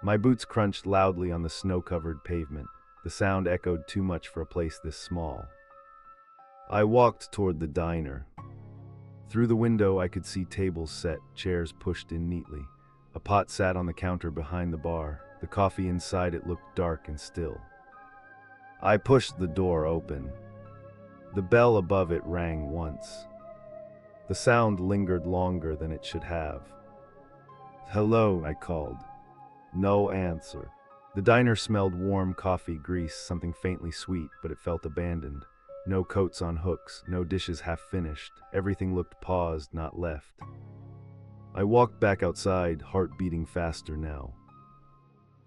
My boots crunched loudly on the snow-covered pavement. The sound echoed too much for a place this small. I walked toward the diner. Through the window I could see tables set, chairs pushed in neatly. A pot sat on the counter behind the bar. The coffee inside it looked dark and still. I pushed the door open. The bell above it rang once. The sound lingered longer than it should have. "Hello," I called. No answer. The diner smelled warm coffee, grease, something faintly sweet, but it felt abandoned. No coats on hooks, no dishes half finished. Everything looked paused, not left. I walked back outside, heart beating faster now.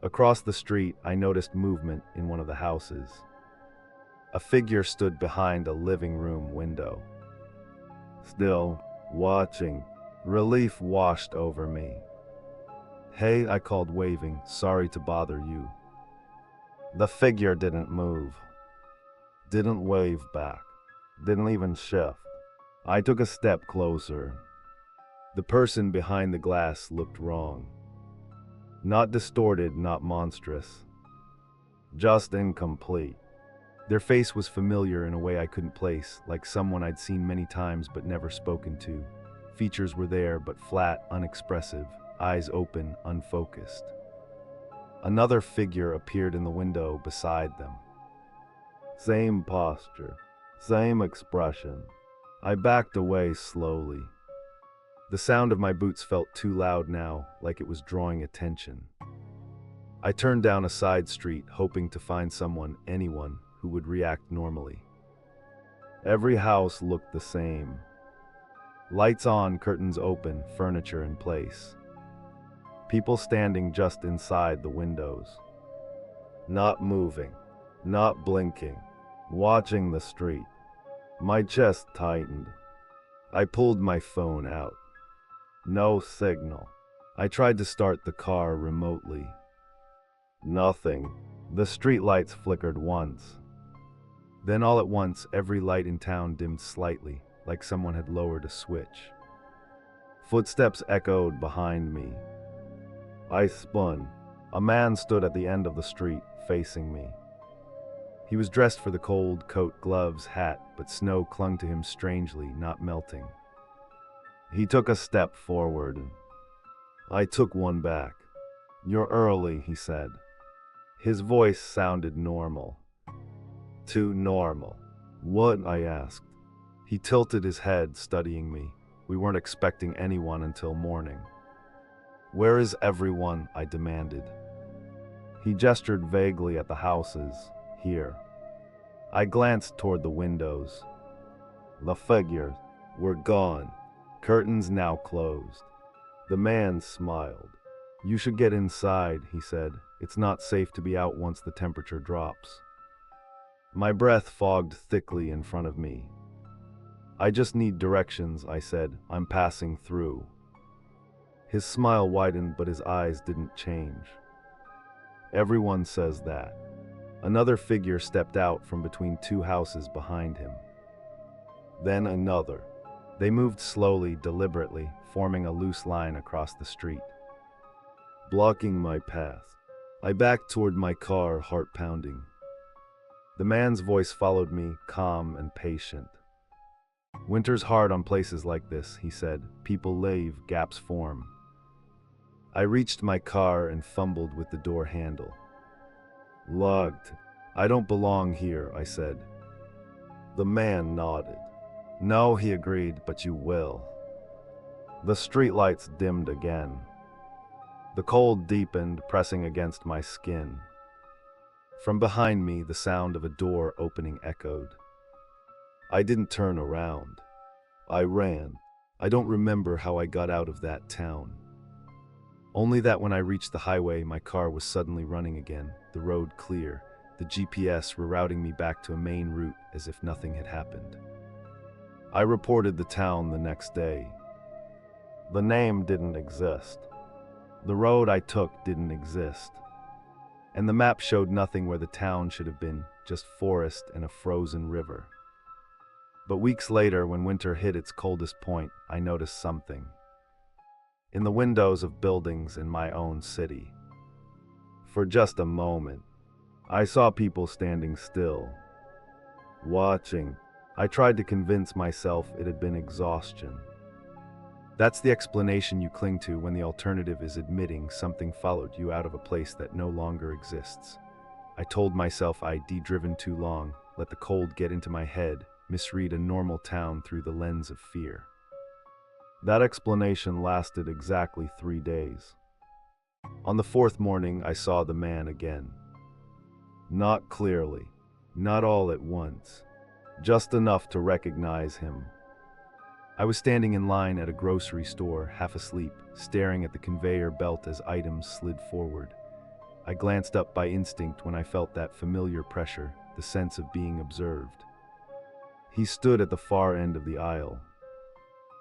Across the street, I noticed movement in one of the houses. A figure stood behind a living room window. Still, watching. Relief washed over me. "Hey," I called, waving, "sorry to bother you." The figure didn't move. Didn't wave back. Didn't even shift. I took a step closer. The person behind the glass looked wrong. Not distorted, not monstrous. Just incomplete. Their face was familiar in a way I couldn't place, like someone I'd seen many times but never spoken to. Features were there, but flat, unexpressive, eyes open, unfocused. Another figure appeared in the window beside them. Same posture, same expression. I backed away slowly. The sound of my boots felt too loud now, like it was drawing attention. I turned down a side street, hoping to find someone, anyone, who would react normally. Every house looked the same. Lights on, curtains open, furniture in place. People standing just inside the windows. Not moving, not blinking, watching the street. My chest tightened. I pulled my phone out. No signal. I tried to start the car remotely. Nothing. The streetlights flickered once. Then all at once, every light in town dimmed slightly, like someone had lowered a switch. Footsteps echoed behind me. I spun. A man stood at the end of the street, facing me. He was dressed for the cold, coat, gloves, hat, but snow clung to him strangely, not melting. He took a step forward. I took one back. "You're early," he said. His voice sounded normal. Too normal. "What?" I asked. He tilted his head, studying me. We weren't expecting anyone until morning. "Where is everyone?" I demanded. He gestured vaguely at the houses. "Here." I glanced toward the windows. The figures were gone. Curtains now closed. The man smiled. "You should get inside," he said. "It's not safe to be out once the temperature drops." My breath fogged thickly in front of me. "I just need directions," I said. "I'm passing through." His smile widened, but his eyes didn't change. "Everyone says that." Another figure stepped out from between two houses behind him. Then another. They moved slowly, deliberately, forming a loose line across the street, blocking my path. I backed toward my car, heart pounding. The man's voice followed me, calm and patient. "Winter's hard on places like this," he said. "People leave, gaps form." I reached my car and fumbled with the door handle. "Locked. I don't belong here," I said. The man nodded. "No," he agreed, "but you will." The streetlights dimmed again. The cold deepened, pressing against my skin. From behind me, the sound of a door opening echoed. I didn't turn around. I ran. I don't remember how I got out of that town. Only that when I reached the highway, my car was suddenly running again, the road clear, the GPS rerouting me back to a main route as if nothing had happened. I reported the town the next day. The name didn't exist. The road I took didn't exist. And the map showed nothing where the town should have been, just forest and a frozen river. But weeks later, when winter hit its coldest point, I noticed something. In the windows of buildings in my own city. For just a moment, I saw people standing still, watching. I tried to convince myself it had been exhaustion. That's the explanation you cling to when the alternative is admitting something followed you out of a place that no longer exists. I told myself I'd driven too long, let the cold get into my head, misread a normal town through the lens of fear. That explanation lasted exactly 3 days. On the 4th morning, I saw the man again. Not clearly, not all at once, just enough to recognize him. I was standing in line at a grocery store, half asleep, staring at the conveyor belt as items slid forward. I glanced up by instinct when I felt that familiar pressure, the sense of being observed. He stood at the far end of the aisle.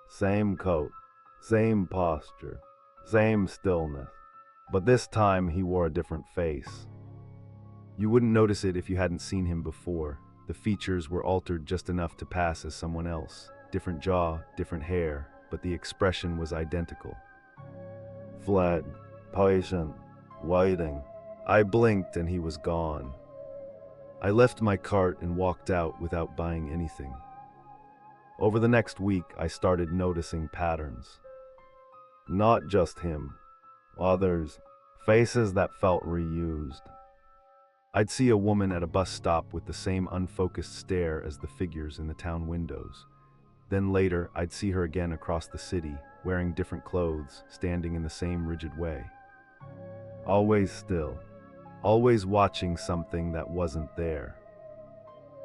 Same coat, same posture, same stillness. But this time he wore a different face. You wouldn't notice it if you hadn't seen him before. The features were altered just enough to pass as someone else. Different jaw, different hair, but the expression was identical. Flat, patient, waiting. I blinked and he was gone. I left my cart and walked out without buying anything. Over the next week, I started noticing patterns. Not just him, others, faces that felt reused. I'd see a woman at a bus stop with the same unfocused stare as the figures in the town windows. Then later, I'd see her again across the city, wearing different clothes, standing in the same rigid way. Always still, always watching something that wasn't there.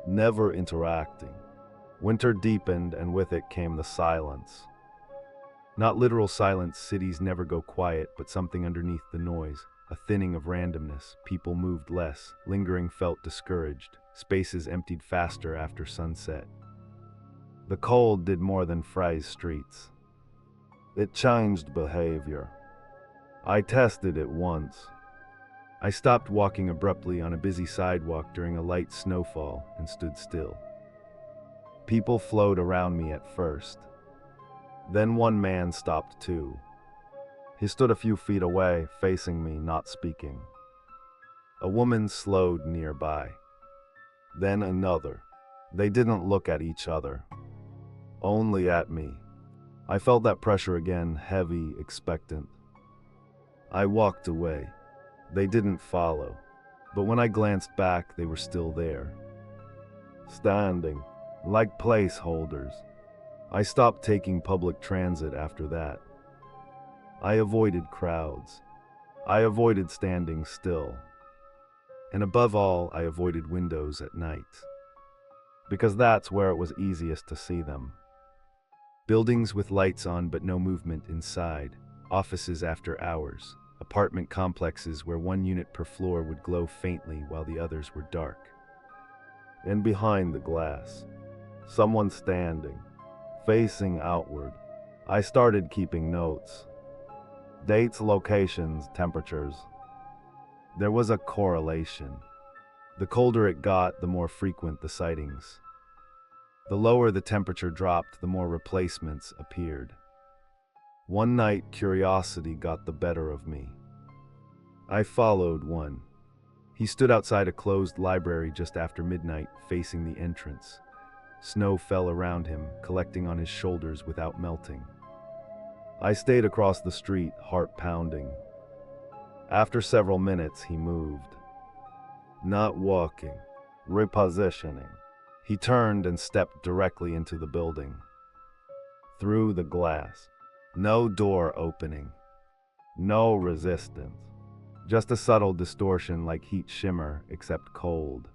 Never interacting. Winter deepened, and with it came the silence. Not literal silence, cities never go quiet, but something underneath the noise. A thinning of randomness, people moved less, lingering felt discouraged, spaces emptied faster after sunset. The cold did more than freeze streets. It changed behavior. I tested it once. I stopped walking abruptly on a busy sidewalk during a light snowfall and stood still. People flowed around me at first. Then one man stopped too. He stood a few feet away, facing me, not speaking. A woman slowed nearby. Then another. They didn't look at each other. Only at me. I felt that pressure again, heavy, expectant. I walked away. They didn't follow. But when I glanced back, they were still there. Standing, like placeholders. I stopped taking public transit after that. I avoided crowds. I avoided standing still. And above all, I avoided windows at night. Because that's where it was easiest to see them. Buildings with lights on but no movement inside. Offices after hours. Apartment complexes where one unit per floor would glow faintly while the others were dark. And behind the glass, someone standing, facing outward. I started keeping notes. Dates, locations, temperatures. There was a correlation. The colder it got, the more frequent the sightings. The lower the temperature dropped, the more replacements appeared. One night, curiosity got the better of me. I followed one. He stood outside a closed library just after midnight, facing the entrance. Snow fell around him, collecting on his shoulders without melting. I stayed across the street, heart pounding. After several minutes, he moved. Not walking, repositioning. He turned and stepped directly into the building. Through the glass. No door opening. No resistance. Just a subtle distortion like heat shimmer, except cold.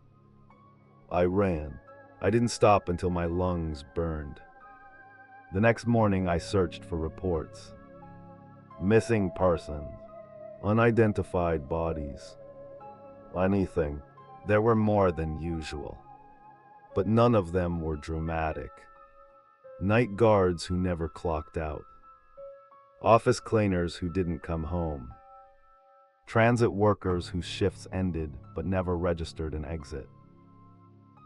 I ran. I didn't stop until my lungs burned. The next morning, I searched for reports. Missing persons, unidentified bodies, anything. There were more than usual, but none of them were dramatic. Night guards who never clocked out, office cleaners who didn't come home, transit workers whose shifts ended but never registered an exit.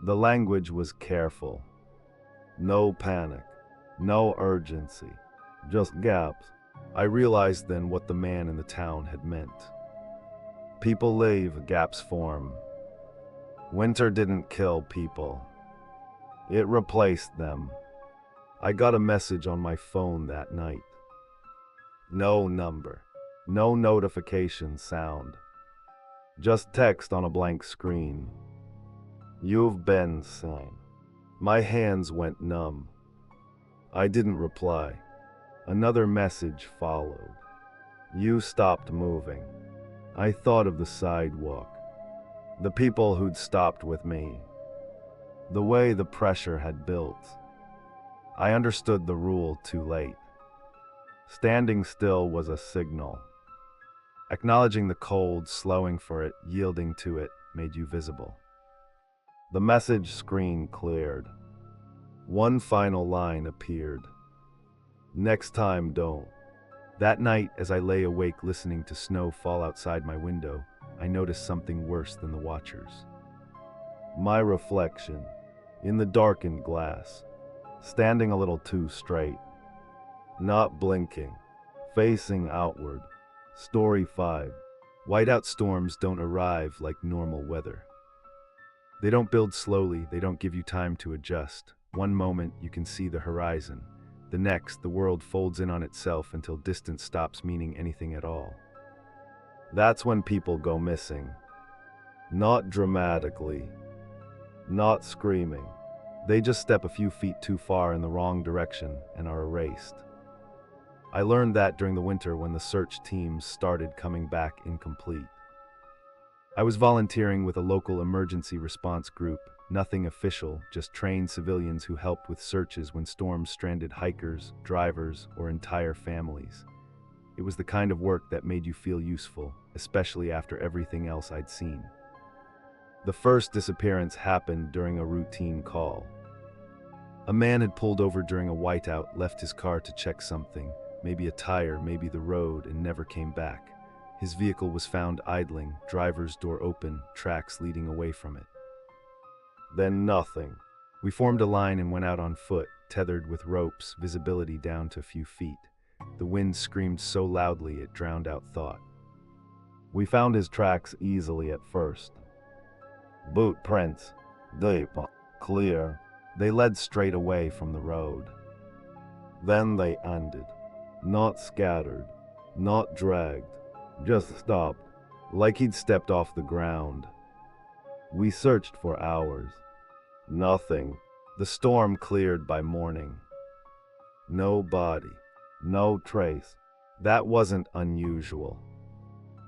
The language was careful. No panic, no urgency, just gaps. I realized then what the man in the town had meant. People leave, gaps form. Winter didn't kill people. It replaced them. I got a message on my phone that night. No number, no notification sound. Just text on a blank screen. You've been seen. My hands went numb. I didn't reply. Another message followed. You stopped moving. I thought of the sidewalk, the people who'd stopped with me, the way the pressure had built. I understood the rule too late. Standing still was a signal. Acknowledging the cold, slowing for it, yielding to it, made you visible. The message screen cleared. One final line appeared. Next time, don't. That night, as I lay awake listening to snow fall outside my window, I noticed something worse than the watchers. My reflection, in the darkened glass, standing a little too straight, not blinking, facing outward. Story 5. Whiteout storms don't arrive like normal weather. They don't build slowly, they don't give you time to adjust. One moment you can see the horizon. The next, the world folds in on itself until distance stops meaning anything at all. That's when people go missing. Not dramatically, not screaming. They just step a few feet too far in the wrong direction and are erased. I learned that during the winter when the search teams started coming back incomplete. I was volunteering with a local emergency response group, nothing official, just trained civilians who helped with searches when storms stranded hikers, drivers, or entire families. It was the kind of work that made you feel useful, especially after everything else I'd seen. The first disappearance happened during a routine call. A man had pulled over during a whiteout, left his car to check something, maybe a tire, maybe the road, and never came back. His vehicle was found idling, driver's door open, tracks leading away from it. Then nothing. We formed a line and went out on foot, tethered with ropes, visibility down to a few feet. The wind screamed so loudly it drowned out thought. We found his tracks easily at first. Boot prints, deep, clear. They led straight away from the road. Then they ended. Not scattered, not dragged, just stopped, like he'd stepped off the ground. We searched for hours. Nothing. The storm cleared by morning. No body, no trace. That wasn't unusual.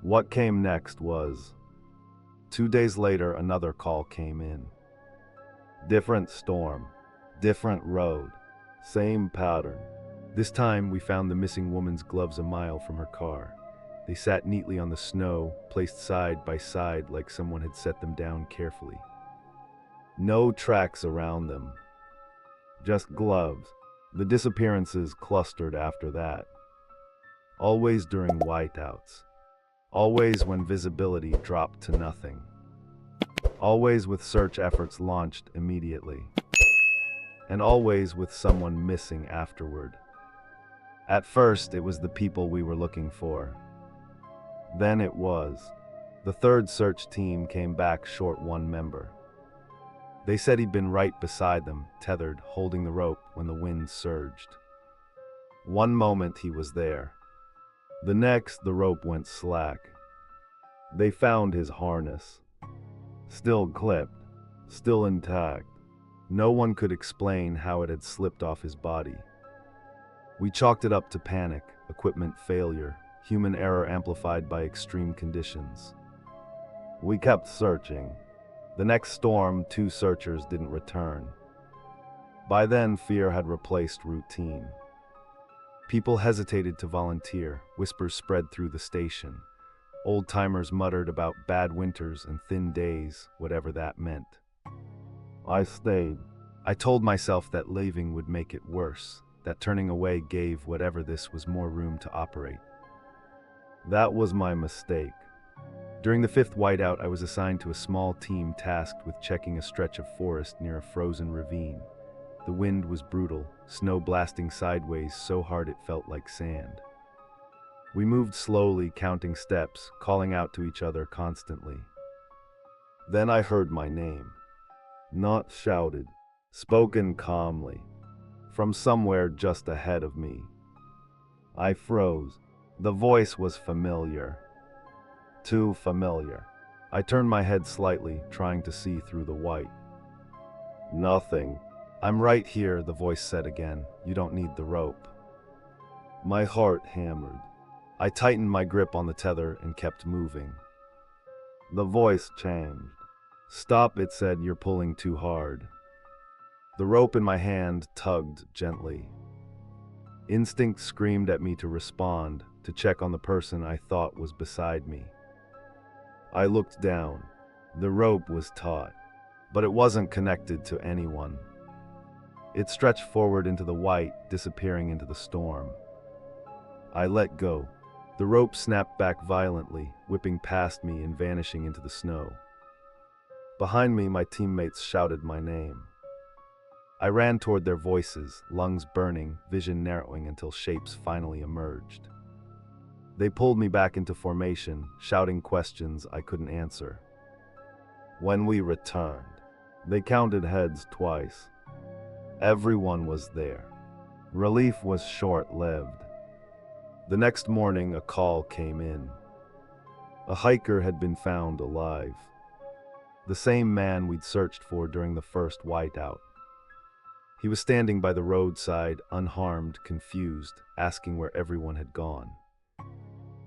What came next was... 2 days later, another call came in. Different storm, different road, same pattern. This time, we found the missing woman's gloves a mile from her car. They sat neatly on the snow, placed side by side like someone had set them down carefully. No tracks around them, just gloves. The disappearances clustered after that. Always during whiteouts. Always when visibility dropped to nothing. Always with search efforts launched immediately. And always with someone missing afterward. At first, it was the people we were looking for. Then it was. The third search team came back short one member. They said he'd been right beside them, tethered, holding the rope when the wind surged. One moment he was there. The next, the rope went slack. They found his harness. Still clipped, still intact. No one could explain how it had slipped off his body. We chalked it up to panic, equipment failure, human error amplified by extreme conditions. We kept searching. The next storm, 2 searchers didn't return. By then, fear had replaced routine. People hesitated to volunteer, whispers spread through the station. Old-timers muttered about bad winters and thin days, whatever that meant. I stayed. I told myself that leaving would make it worse, that turning away gave whatever this was more room to operate. That was my mistake. During the fifth whiteout, I was assigned to a small team tasked with checking a stretch of forest near a frozen ravine. The wind was brutal, snow blasting sideways so hard it felt like sand. We moved slowly, counting steps, calling out to each other constantly. Then I heard my name. Not shouted, spoken calmly, from somewhere just ahead of me. I froze. The voice was familiar. Too familiar. I turned my head slightly, trying to see through the white. Nothing. I'm right here, the voice said again. You don't need the rope. My heart hammered. I tightened my grip on the tether and kept moving. The voice changed. Stop, it said, you're pulling too hard. The rope in my hand tugged gently. Instinct screamed at me to respond, to check on the person I thought was beside me. I looked down. The rope was taut, but it wasn't connected to anyone. It stretched forward into the white, disappearing into the storm. I let go. The rope snapped back violently, whipping past me and vanishing into the snow. Behind me, my teammates shouted my name. I ran toward their voices, lungs burning, vision narrowing until shapes finally emerged. They pulled me back into formation, shouting questions I couldn't answer. When we returned, they counted heads twice. Everyone was there. Relief was short-lived. The next morning, a call came in. A hiker had been found alive. The same man we'd searched for during the first whiteout. He was standing by the roadside, unharmed, confused, asking where everyone had gone.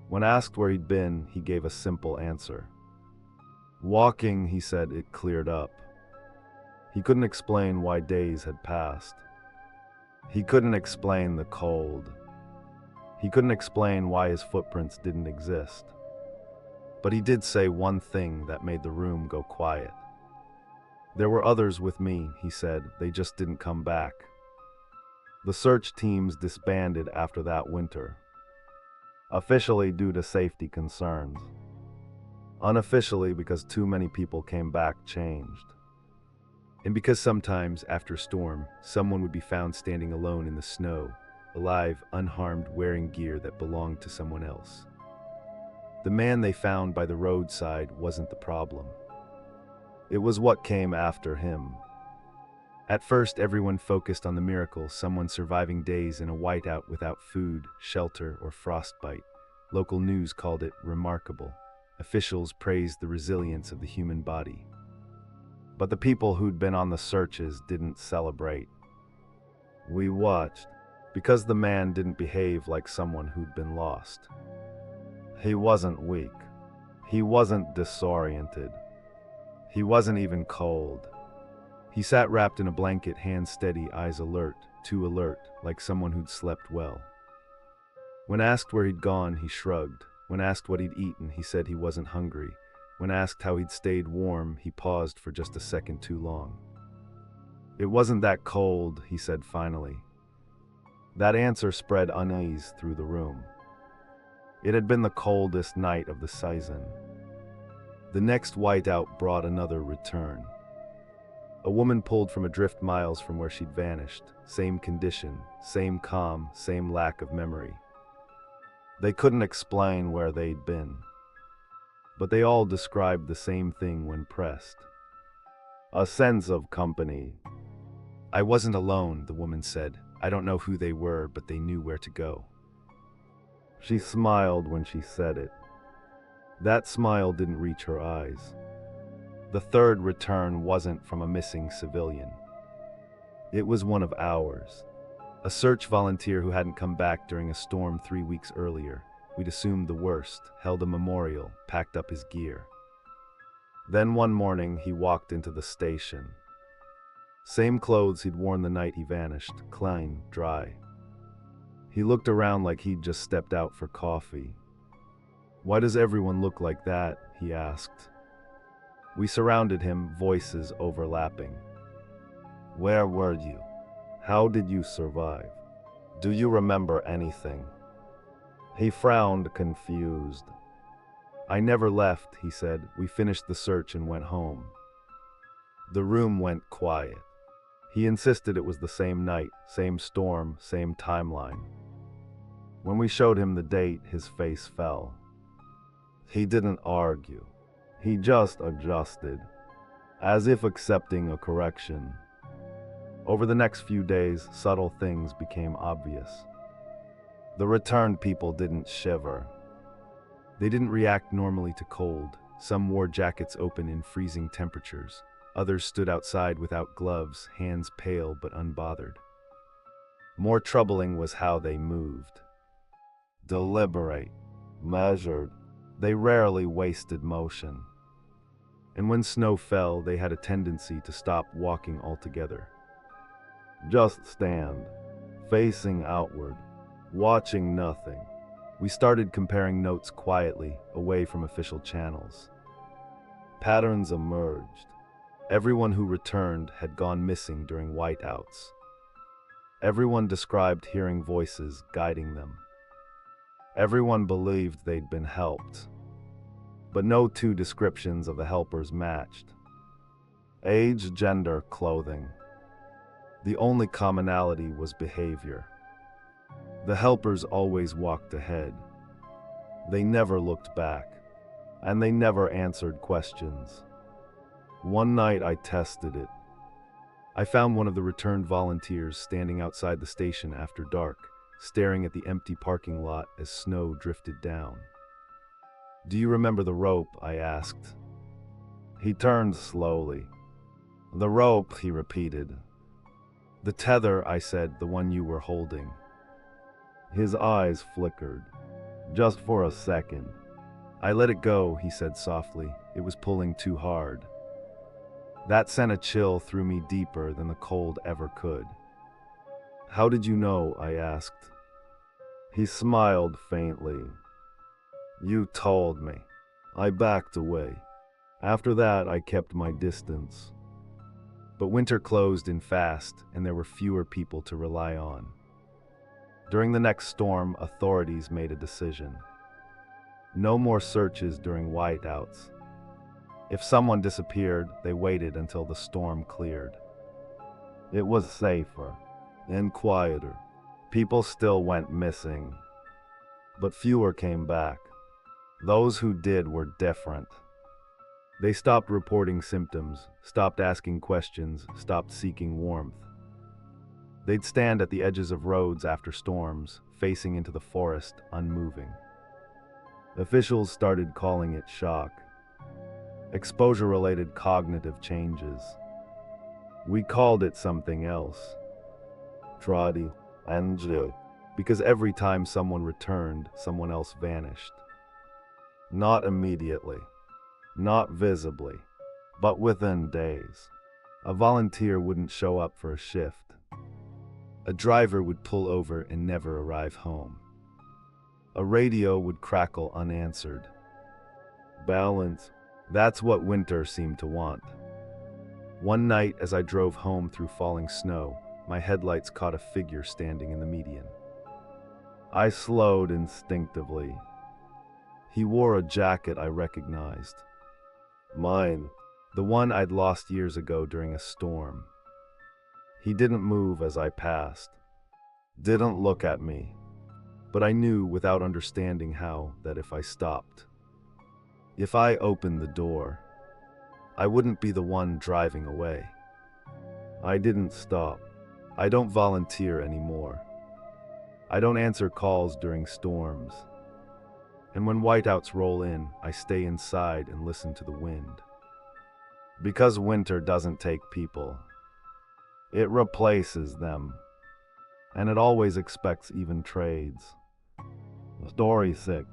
When asked where he'd been, he gave a simple answer. Walking, he said. It cleared up. He couldn't explain why days had passed. He couldn't explain the cold. He couldn't explain why his footprints didn't exist. But he did say one thing that made the room go quiet. There were others with me, he said. They just didn't come back. The search teams disbanded after that winter. Officially due to safety concerns. Unofficially because too many people came back changed. And because sometimes, after a storm, someone would be found standing alone in the snow, alive, unharmed, wearing gear that belonged to someone else. The man they found by the roadside wasn't the problem. It was what came after him. At first, everyone focused on the miracle, someone surviving days in a whiteout without food, shelter, or frostbite. Local news called it remarkable. Officials praised the resilience of the human body. But the people who'd been on the searches didn't celebrate. We watched, because the man didn't behave like someone who'd been lost. He wasn't weak. He wasn't disoriented. He wasn't even cold. He sat wrapped in a blanket, hands steady, eyes alert, too alert, like someone who'd slept well. When asked where he'd gone, he shrugged. When asked what he'd eaten, he said he wasn't hungry. When asked how he'd stayed warm, he paused for just a second too long. It wasn't that cold, he said finally. That answer spread unease through the room. It had been the coldest night of the season. The next whiteout brought another return. A woman pulled from a drift miles from where she'd vanished. Same condition, same calm, same lack of memory. They couldn't explain where they'd been. But they all described the same thing when pressed. A sense of company. I wasn't alone, the woman said. I don't know who they were, but they knew where to go. She smiled when she said it. That smile didn't reach her eyes. The third return wasn't from a missing civilian. It was one of ours. A search volunteer who hadn't come back during a storm 3 weeks earlier. We'd assumed the worst, held a memorial, packed up his gear. Then one morning, he walked into the station. Same clothes he'd worn the night he vanished, clean, dry. He looked around like he'd just stepped out for coffee. "Why does everyone look like that?" he asked. We surrounded him, voices overlapping. "Where were you? How did you survive? Do you remember anything?" He frowned, confused. "I never left," he said. "We finished the search and went home." The room went quiet. He insisted it was the same night, same storm, same timeline. When we showed him the date, his face fell. He didn't argue. He just adjusted, as if accepting a correction. Over the next few days, subtle things became obvious. The returned people didn't shiver. They didn't react normally to cold. Some wore jackets open in freezing temperatures. Others stood outside without gloves, hands pale but unbothered. More troubling was how they moved. Deliberate, measured. They rarely wasted motion. And when snow fell, they had a tendency to stop walking altogether. Just stand, facing outward, watching nothing. We started comparing notes quietly, away from official channels. Patterns emerged. Everyone who returned had gone missing during whiteouts. Everyone described hearing voices guiding them. Everyone believed they'd been helped. But no two descriptions of the helpers matched. Age, gender, clothing. The only commonality was behavior. The helpers always walked ahead. They never looked back, and they never answered questions. One night I tested it. I found one of the returned volunteers standing outside the station after dark, staring at the empty parking lot as snow drifted down. "Do you remember the rope?" I asked. He turned slowly. "The rope," he repeated. "The tether," I said, "the one you were holding." His eyes flickered. "Just for a second." "I let it go," he said softly. "It was pulling too hard." That sent a chill through me deeper than the cold ever could. "How did you know?" I asked. He smiled faintly. "You told me." I backed away. After that, I kept my distance. But winter closed in fast, and there were fewer people to rely on. During the next storm, authorities made a decision. No more searches during whiteouts. If someone disappeared, they waited until the storm cleared. It was safer and quieter. People still went missing, but fewer came back. Those who did were different. They stopped reporting symptoms, stopped asking questions, stopped seeking warmth. They'd stand at the edges of roads after storms, facing into the forest, unmoving. Officials started calling it shock. Exposure-related cognitive changes. We called it something else. Tradi and Jill. Because every time someone returned, someone else vanished. Not immediately. Not visibly. But within days. A volunteer wouldn't show up for a shift. A driver would pull over and never arrive home. A radio would crackle unanswered. Balance. That's what winter seemed to want. One night, as I drove home through falling snow, my headlights caught a figure standing in the median. I slowed instinctively. He wore a jacket I recognized. Mine, the one I'd lost years ago during a storm. He didn't move as I passed. Didn't look at me. But I knew, without understanding how, that if I stopped, if I opened the door, I wouldn't be the one driving away. I didn't stop. I don't volunteer anymore. I don't answer calls during storms. And when whiteouts roll in, I stay inside and listen to the wind. Because winter doesn't take people. It replaces them. And it always expects even trades. Story 6.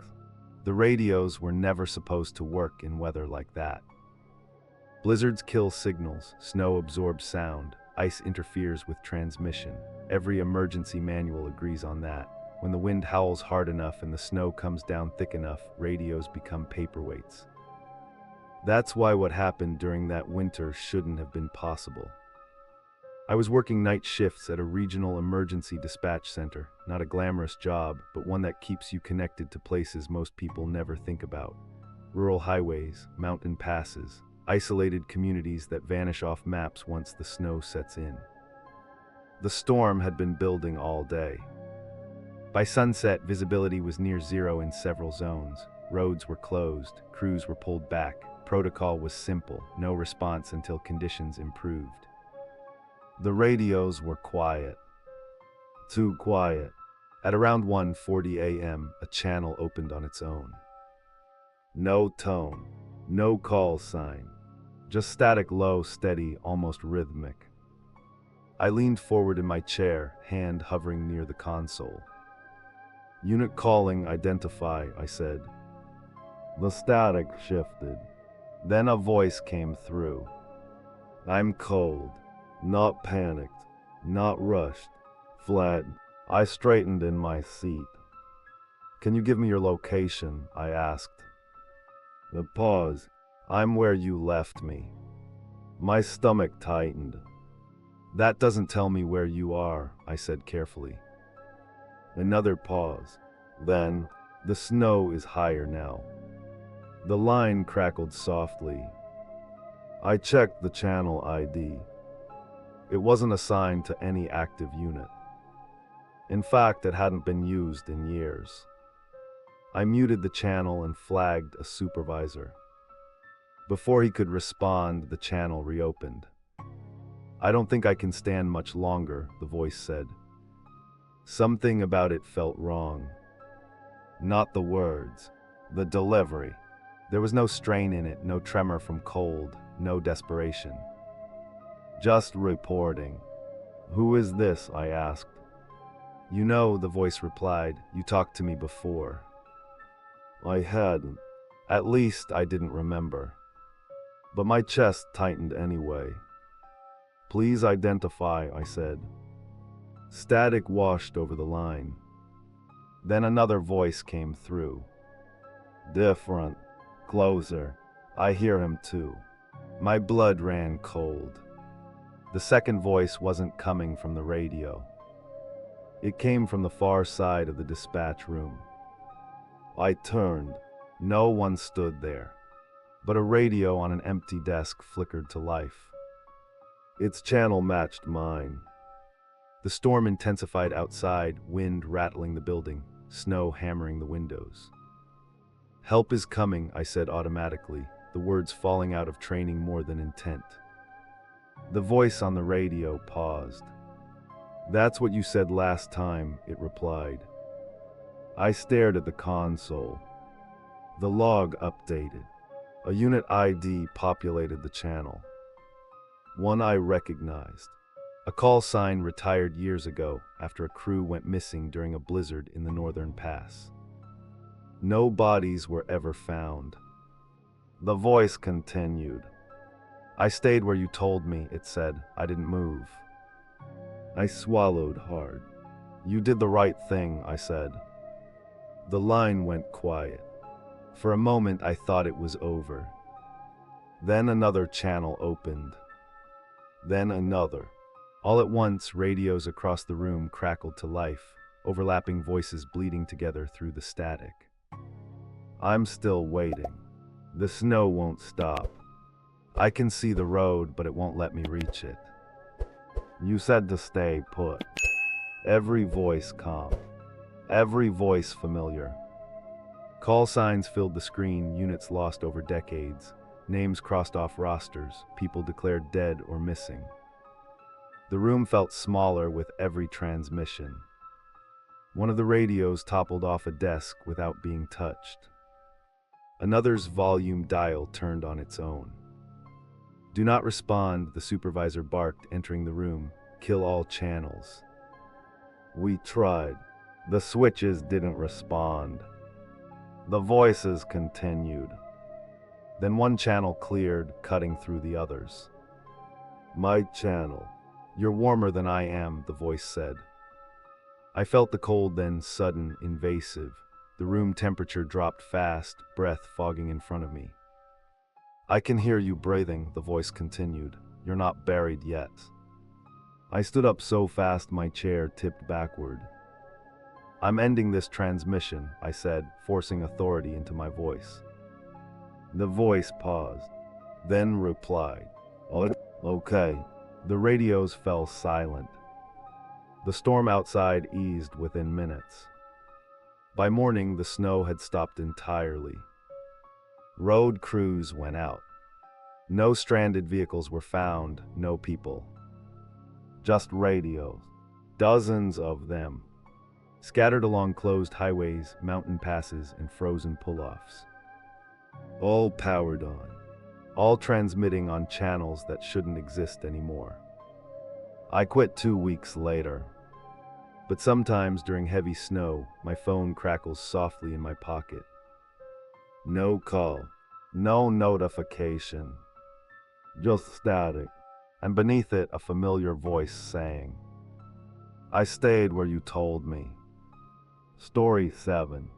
The radios were never supposed to work in weather like that. Blizzards kill signals, snow absorbs sound, Ice interferes with transmission. Every emergency manual agrees on that. When the wind howls hard enough and the snow comes down thick enough, radios become paperweights. That's why what happened during that winter shouldn't have been possible. I was working night shifts at a regional emergency dispatch center, not a glamorous job, but one that keeps you connected to places most people never think about. Rural highways, mountain passes, isolated communities that vanish off maps once the snow sets in. The storm had been building all day. By sunset, visibility was near zero in several zones. Roads were closed, crews were pulled back. Protocol was simple, no response until conditions improved. The radios were quiet. Too quiet. At around 1:40 a.m., a channel opened on its own. No tone, no call sign, just static, low, steady, almost rhythmic. I leaned forward in my chair, hand hovering near the console. "Unit calling, identify," I said. The static shifted. Then a voice came through. "I'm cold, not panicked, not rushed, flat." I straightened in my seat. "Can you give me your location?" I asked. The pause. "I'm where you left me." My stomach tightened. "That doesn't tell me where you are," I said carefully. Another pause. Then, "The snow is higher now." The line crackled softly. I checked the channel ID. It wasn't assigned to any active unit. In fact, it hadn't been used in years. I muted the channel and flagged a supervisor. Before he could respond, the channel reopened. "I don't think I can stand much longer," the voice said. Something about it felt wrong. Not the words, the delivery. There was no strain in it, no tremor from cold, no desperation. "Just reporting." "Who is this?" I asked. "You know," the voice replied, "you talked to me before." I hadn't. At least I didn't remember. But my chest tightened anyway. "Please identify," I said. Static washed over the line. Then another voice came through. "Different. Closer." I hear him too. My blood ran cold. The second voice wasn't coming from the radio. It came from the far side of the dispatch room. I turned. No one stood there. But a radio on an empty desk flickered to life. Its channel matched mine. The storm intensified outside, wind rattling the building, snow hammering the windows. "Help is coming," I said automatically, the words falling out of training more than intent. The voice on the radio paused. "That's what you said last time," it replied. I stared at the console. The log updated. A unit ID populated the channel. One I recognized. A call sign retired years ago after a crew went missing during a blizzard in the northern pass. No bodies were ever found. The voice continued. "I stayed where you told me," it said. "I didn't move." I swallowed hard. "You did the right thing," I said. The line went quiet. For a moment I thought it was over. Then another channel opened. Then another. All at once, radios across the room crackled to life, overlapping voices bleeding together through the static. I'm still waiting. The snow won't stop. I can see the road, but it won't let me reach it. You said to stay put. Every voice calm. Every voice familiar. Call signs filled the screen, units lost over decades, names crossed off rosters, people declared dead or missing. The room felt smaller with every transmission. One of the radios toppled off a desk without being touched. Another's volume dial turned on its own. "Do not respond," the supervisor barked, entering the room. "Kill all channels." We tried. The switches didn't respond. The voices continued. Then one channel cleared, cutting through the others. "My channel. "You're warmer than I am," the voice said. I felt the cold, then sudden, invasive. The room temperature dropped fast, breath fogging in front of me. "I can hear you breathing," the voice continued. "You're not buried yet." I stood up so fast my chair tipped backward. "I'm ending this transmission," I said, forcing authority into my voice. The voice paused, then replied, "Oh, okay." The radios fell silent. The storm outside eased within minutes. By morning, the snow had stopped entirely. Road crews went out. No stranded vehicles were found, no people. Just radios, dozens of them, scattered along closed highways, mountain passes, and frozen pull-offs. All powered on, all transmitting on channels that shouldn't exist anymore. I quit 2 weeks later. But sometimes during heavy snow, my phone crackles softly in my pocket. No call, no notification, just static, and beneath it a familiar voice saying, "I stayed where you told me." Story 7.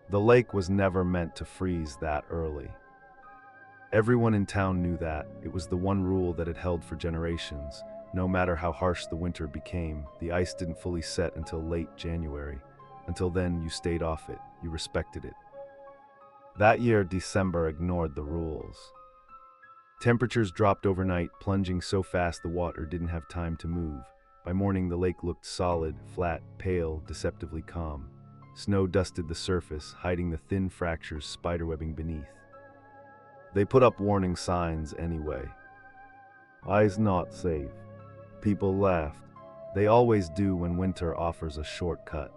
The lake was never meant to freeze that early. Everyone in town knew that. It was the one rule that had held for generations. No matter how harsh the winter became, the ice didn't fully set until late January. Until then, you stayed off it. You respected it. That year, December ignored the rules. Temperatures dropped overnight, plunging so fast the water didn't have time to move. By morning, the lake looked solid, flat, pale, deceptively calm. Snow dusted the surface, hiding the thin fractures spiderwebbing beneath. They put up warning signs anyway. "Ice not safe." People laughed. They always do when winter offers a shortcut.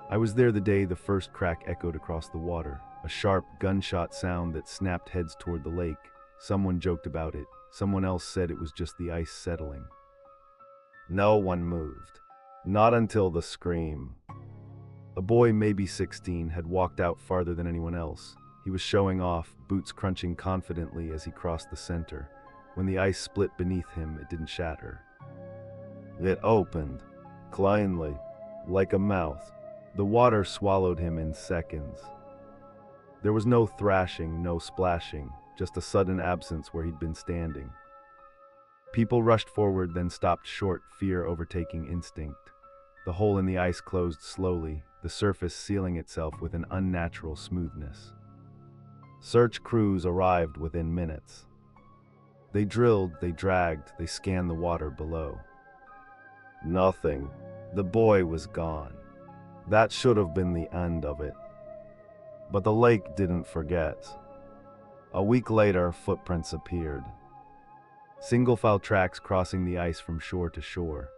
I was there the day the first crack echoed across the water, a sharp gunshot sound that snapped heads toward the lake. Someone joked about it. Someone else said it was just the ice settling. No one moved. Not until the scream. A boy, maybe 16, had walked out farther than anyone else. He was showing off, boots crunching confidently as he crossed the center. When the ice split beneath him, it didn't shatter. It opened, cleanly, like a mouth. The water swallowed him in seconds. There was no thrashing, no splashing, just a sudden absence where he'd been standing. People rushed forward, then stopped short, fear overtaking instinct. The hole in the ice closed slowly, the surface sealing itself with an unnatural smoothness. Search crews arrived within minutes. They drilled, they dragged, they scanned the water below. Nothing. The boy was gone. That should have been the end of it. But the lake didn't forget. A week later, footprints appeared. Single-file tracks crossing the ice from shore to shore.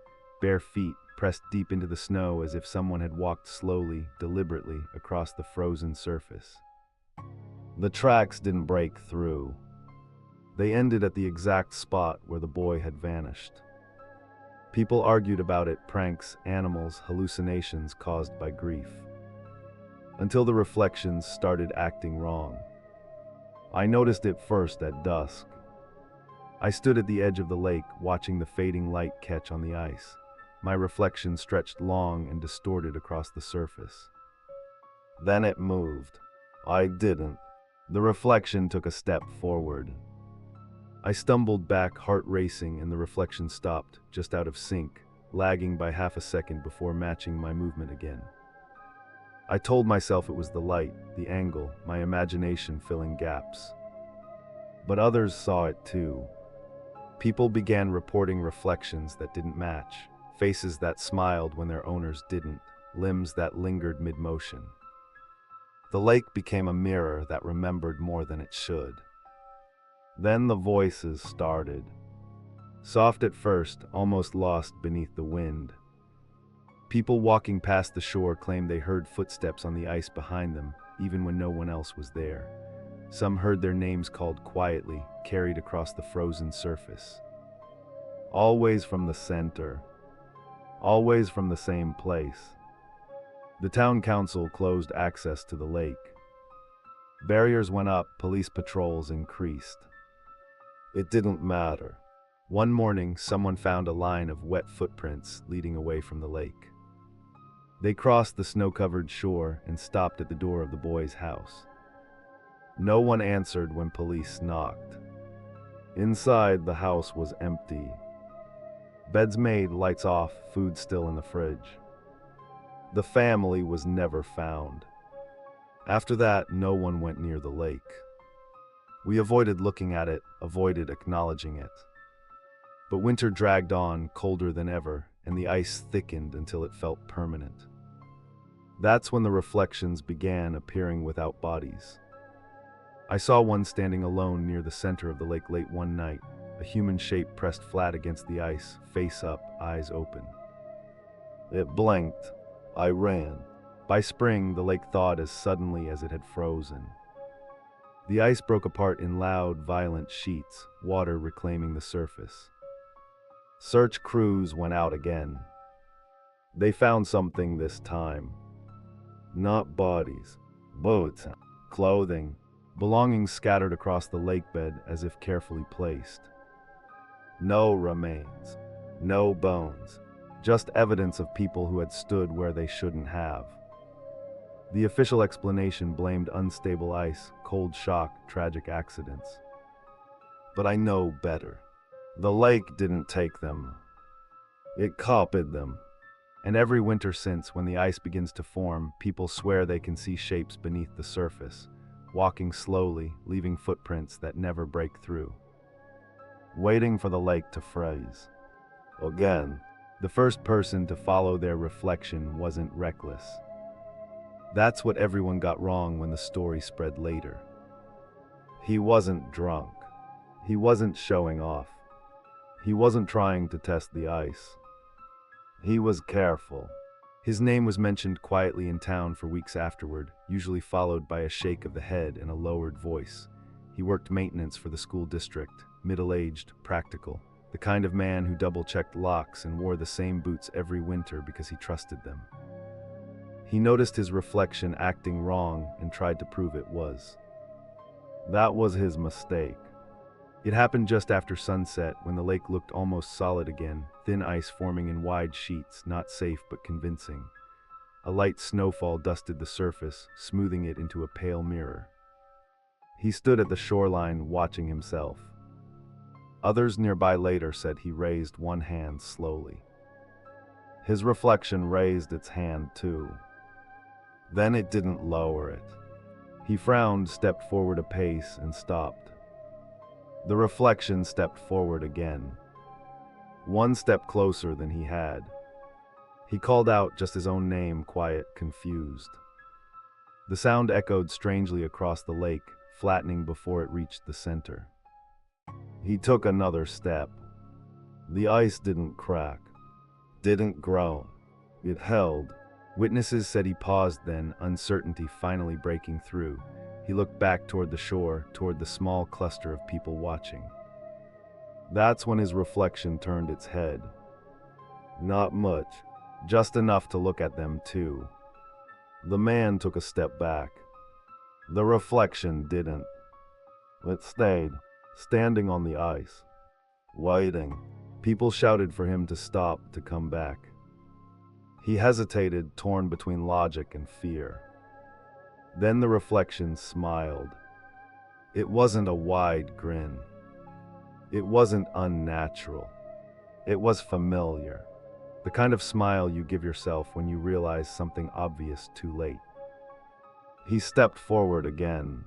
Bare feet pressed deep into the snow as if someone had walked slowly, deliberately, across the frozen surface. The tracks didn't break through. They ended at the exact spot where the boy had vanished. People argued about it, pranks, animals, hallucinations caused by grief. Until the reflections started acting wrong. I noticed it first at dusk. I stood at the edge of the lake, watching the fading light catch on the ice. My reflection stretched long and distorted across the surface. Then it moved. I didn't. The reflection took a step forward. I stumbled back, heart racing, and the reflection stopped, just out of sync, lagging by half a second before matching my movement again. I told myself it was the light, the angle, my imagination filling gaps. But others saw it too. People began reporting reflections that didn't match, faces that smiled when their owners didn't, limbs that lingered mid-motion. The lake became a mirror that remembered more than it should. Then the voices started. Soft at first, almost lost beneath the wind. People walking past the shore claimed they heard footsteps on the ice behind them, even when no one else was there. Some heard their names called quietly, carried across the frozen surface. Always from the center. Always from the same place. The town council closed access to the lake. Barriers went up, police patrols increased. It didn't matter. One morning, someone found a line of wet footprints leading away from the lake. They crossed the snow-covered shore and stopped at the door of the boy's house. No one answered when police knocked. Inside, the house was empty. Beds made, lights off, food still in the fridge. The family was never found. After that, no one went near the lake. We avoided looking at it, avoided acknowledging it. But winter dragged on, colder than ever, and the ice thickened until it felt permanent. That's when the reflections began appearing without bodies. I saw one standing alone near the center of the lake late one night, a human shape pressed flat against the ice, face up, eyes open. It blinked. I ran. By spring, the lake thawed as suddenly as it had frozen. The ice broke apart in loud, violent sheets, water reclaiming the surface. Search crews went out again. They found something this time. Not bodies, boats, clothing, belongings scattered across the lakebed as if carefully placed. No remains, no bones, just evidence of people who had stood where they shouldn't have. The official explanation blamed unstable ice, cold shock, tragic accidents. But I know better. The lake didn't take them. It copied them. And every winter since, when the ice begins to form, people swear they can see shapes beneath the surface, walking slowly, leaving footprints that never break through. Waiting for the lake to freeze. Again, the first person to follow their reflection wasn't reckless. That's what everyone got wrong when the story spread later. He wasn't drunk. He wasn't showing off. He wasn't trying to test the ice. He was careful. His name was mentioned quietly in town for weeks afterward, usually followed by a shake of the head and a lowered voice. He worked maintenance for the school district, middle-aged, practical, the kind of man who double-checked locks and wore the same boots every winter because he trusted them. He noticed his reflection acting wrong and tried to prove it was. That was his mistake. It happened just after sunset, when the lake looked almost solid again, thin ice forming in wide sheets, not safe but convincing. A light snowfall dusted the surface, smoothing it into a pale mirror. He stood at the shoreline, watching himself. Others nearby later said he raised one hand slowly. His reflection raised its hand too. Then it didn't lower it. He frowned, stepped forward a pace, and stopped. The reflection stepped forward again. One step closer than he had. He called out just his own name, quiet, confused. The sound echoed strangely across the lake, flattening before it reached the center. He took another step. The ice didn't crack, didn't groan. It held. Witnesses said he paused then, uncertainty finally breaking through. He looked back toward the shore, toward the small cluster of people watching. That's when his reflection turned its head. Not much, just enough to look at them too. The man took a step back. The reflection didn't. It stayed, standing on the ice, waiting. People shouted for him to stop, to come back. He hesitated, torn between logic and fear. Then the reflection smiled. It wasn't a wide grin. It wasn't unnatural. It was familiar. The kind of smile you give yourself when you realize something obvious too late. He stepped forward again.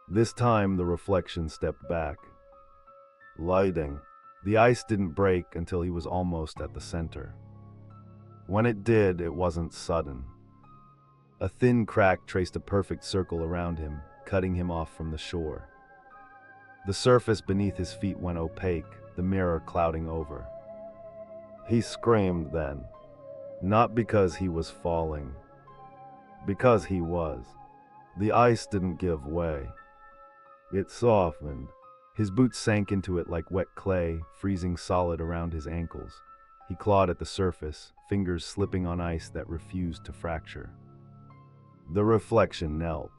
This time the reflection stepped back. Lighting. The ice didn't break until he was almost at the center. When it did, it wasn't sudden. A thin crack traced a perfect circle around him, cutting him off from the shore. The surface beneath his feet went opaque, the mirror clouding over. He screamed then, not because he was falling, because he was. The ice didn't give way. It softened. His boots sank into it like wet clay, freezing solid around his ankles. He clawed at the surface, fingers slipping on ice that refused to fracture. The reflection knelt,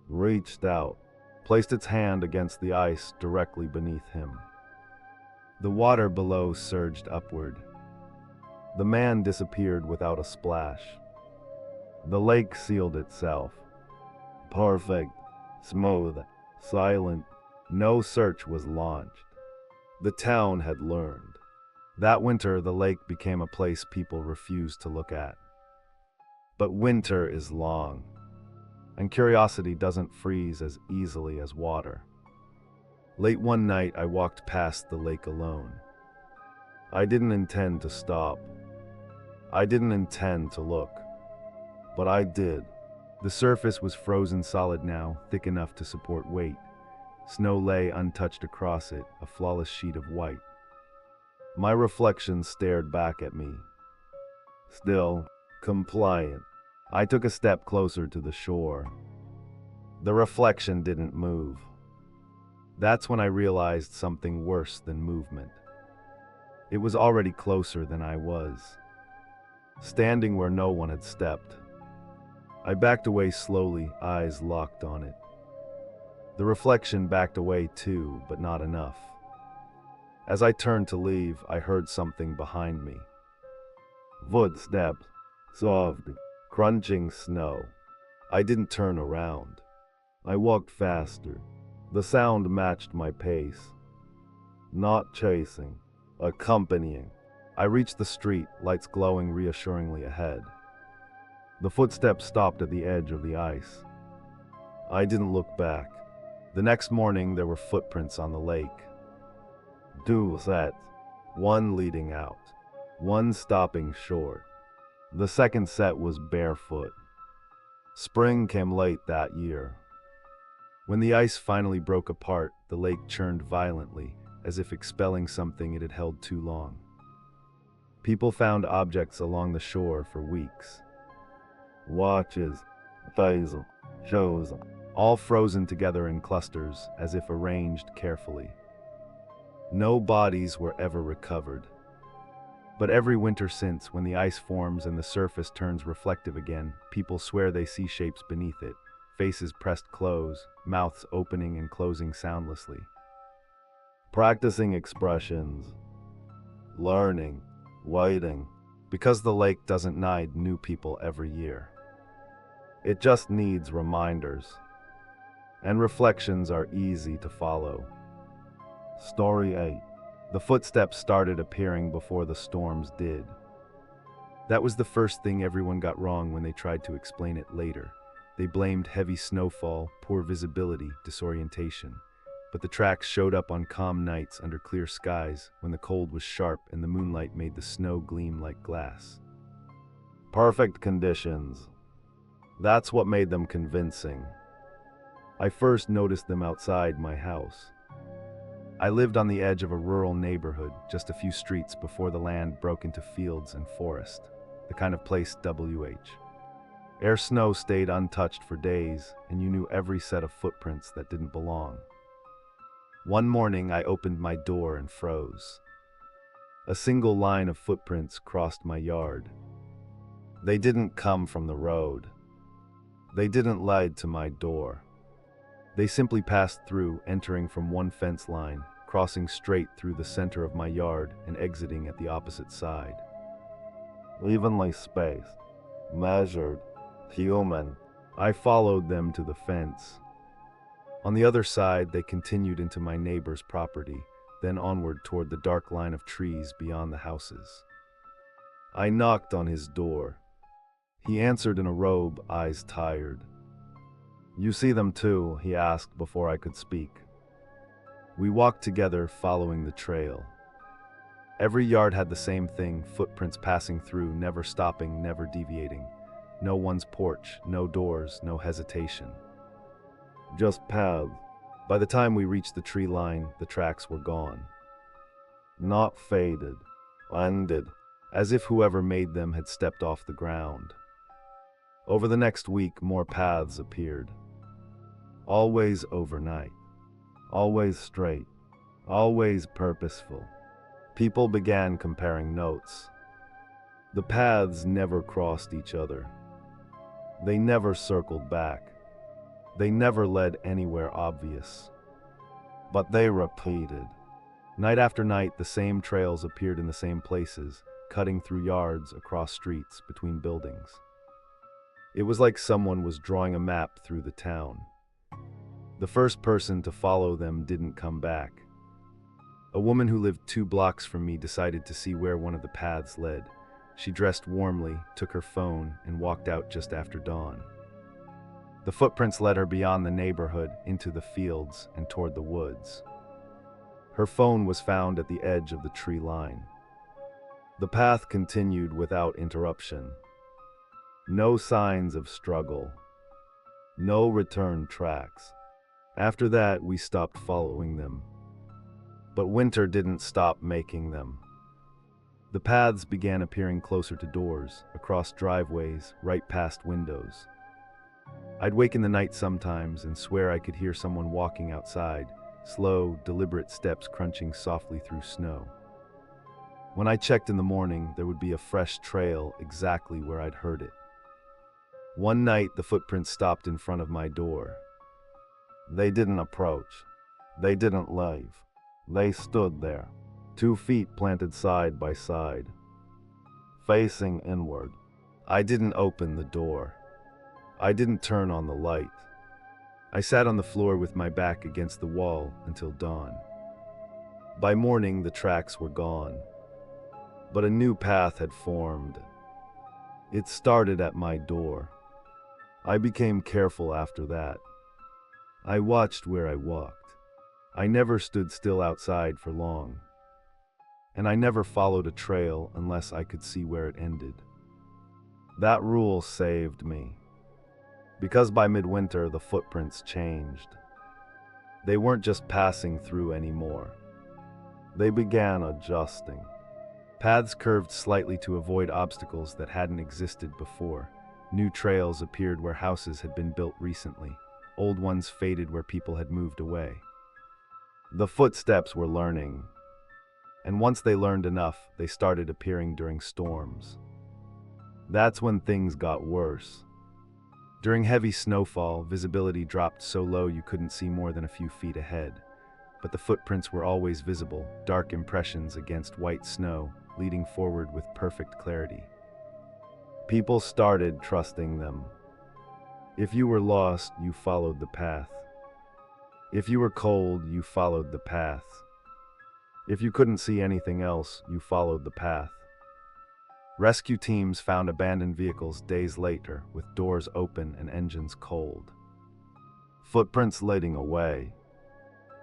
reached out, placed its hand against the ice directly beneath him. The water below surged upward. The man disappeared without a splash. The lake sealed itself. Perfect, smooth, silent. No search was launched. The town had learned. That winter, the lake became a place people refused to look at. But winter is long, and curiosity doesn't freeze as easily as water. Late one night, I walked past the lake alone. I didn't intend to stop. I didn't intend to look. But I did. The surface was frozen solid now, thick enough to support weight. Snow lay untouched across it, a flawless sheet of white. My reflection stared back at me. Still, compliant. I took a step closer to the shore. The reflection didn't move. That's when I realized something worse than movement. It was already closer than I was, standing where no one had stepped. I backed away slowly, eyes locked on it. The reflection backed away too, but not enough. As I turned to leave, I heard something behind me. Footsteps, soft, crunching snow. I didn't turn around. I walked faster. The sound matched my pace. Not chasing, accompanying. I reached the street, lights glowing reassuringly ahead. The footsteps stopped at the edge of the ice. I didn't look back. The next morning, there were footprints on the lake. Two sets, one leading out, one stopping short. The second set was barefoot. Spring came late that year. When the ice finally broke apart, the lake churned violently, as if expelling something it had held too long. People found objects along the shore for weeks. Watches, basil, shows, all frozen together in clusters, as if arranged carefully. No bodies were ever recovered. But every winter since, when the ice forms and the surface turns reflective again, people swear they see shapes beneath it, faces pressed close, mouths opening and closing soundlessly. Practicing expressions, learning, waiting, because the lake doesn't need new people every year. It just needs reminders, and reflections are easy to follow. Story 8. The footsteps started appearing before the storms did. That was the first thing everyone got wrong when they tried to explain it later. They blamed heavy snowfall, poor visibility, disorientation. But the tracks showed up on calm nights under clear skies when the cold was sharp and the moonlight made the snow gleam like glass. Perfect conditions. That's what made them convincing. I first noticed them outside my house. I lived on the edge of a rural neighborhood, just a few streets before the land broke into fields and forest, the kind of place WH. Air snow stayed untouched for days, and you knew every set of footprints that didn't belong. One morning, I opened my door and froze. A single line of footprints crossed my yard. They didn't come from the road. They didn't lead to my door. They simply passed through, entering from one fence line, crossing straight through the center of my yard and exiting at the opposite side. Evenly spaced, measured, human. I followed them to the fence. On the other side, they continued into my neighbor's property, then onward toward the dark line of trees beyond the houses. I knocked on his door. He answered in a robe, eyes tired. "You see them too?" he asked before I could speak. We walked together, following the trail. Every yard had the same thing, footprints passing through, never stopping, never deviating. No one's porch, no doors, no hesitation. Just paths. By the time we reached the tree line, the tracks were gone. Not faded, ended, as if whoever made them had stepped off the ground. Over the next week, more paths appeared. Always overnight. Always straight. Always purposeful. People began comparing notes. The paths never crossed each other. They never circled back. They never led anywhere obvious. But they repeated. Night after night, the same trails appeared in the same places, cutting through yards, across streets, between buildings. It was like someone was drawing a map through the town. The first person to follow them didn't come back. A woman who lived 2 blocks from me decided to see where one of the paths led. She dressed warmly, took her phone, and walked out just after dawn. The footprints led her beyond the neighborhood, into the fields, and toward the woods. Her phone was found at the edge of the tree line. The path continued without interruption. No signs of struggle. No return tracks. After that, we stopped following them. But winter didn't stop making them. The paths began appearing closer to doors, across driveways, right past windows. I'd wake in the night sometimes and swear I could hear someone walking outside, slow, deliberate steps crunching softly through snow. When I checked in the morning, there would be a fresh trail exactly where I'd heard it. One night, the footprints stopped in front of my door. They didn't approach. They didn't leave. They stood there, 2 feet planted side by side, facing inward. I didn't open the door. I didn't turn on the light. I sat on the floor with my back against the wall until dawn. By morning, the tracks were gone, but a new path had formed. It started at my door. I became careful after that. I watched where I walked. I never stood still outside for long. And I never followed a trail unless I could see where it ended. That rule saved me. Because by midwinter, the footprints changed. They weren't just passing through anymore. They began adjusting. Paths curved slightly to avoid obstacles that hadn't existed before. New trails appeared where houses had been built recently. Old ones faded where people had moved away. The footsteps were learning. And once they learned enough, they started appearing during storms. That's when things got worse. During heavy snowfall, visibility dropped so low you couldn't see more than a few feet ahead. But the footprints were always visible, dark impressions against white snow, leading forward with perfect clarity. People started trusting them. If you were lost, you followed the path. If you were cold, you followed the path. If you couldn't see anything else, you followed the path. Rescue teams found abandoned vehicles days later, with doors open and engines cold. Footprints leading away.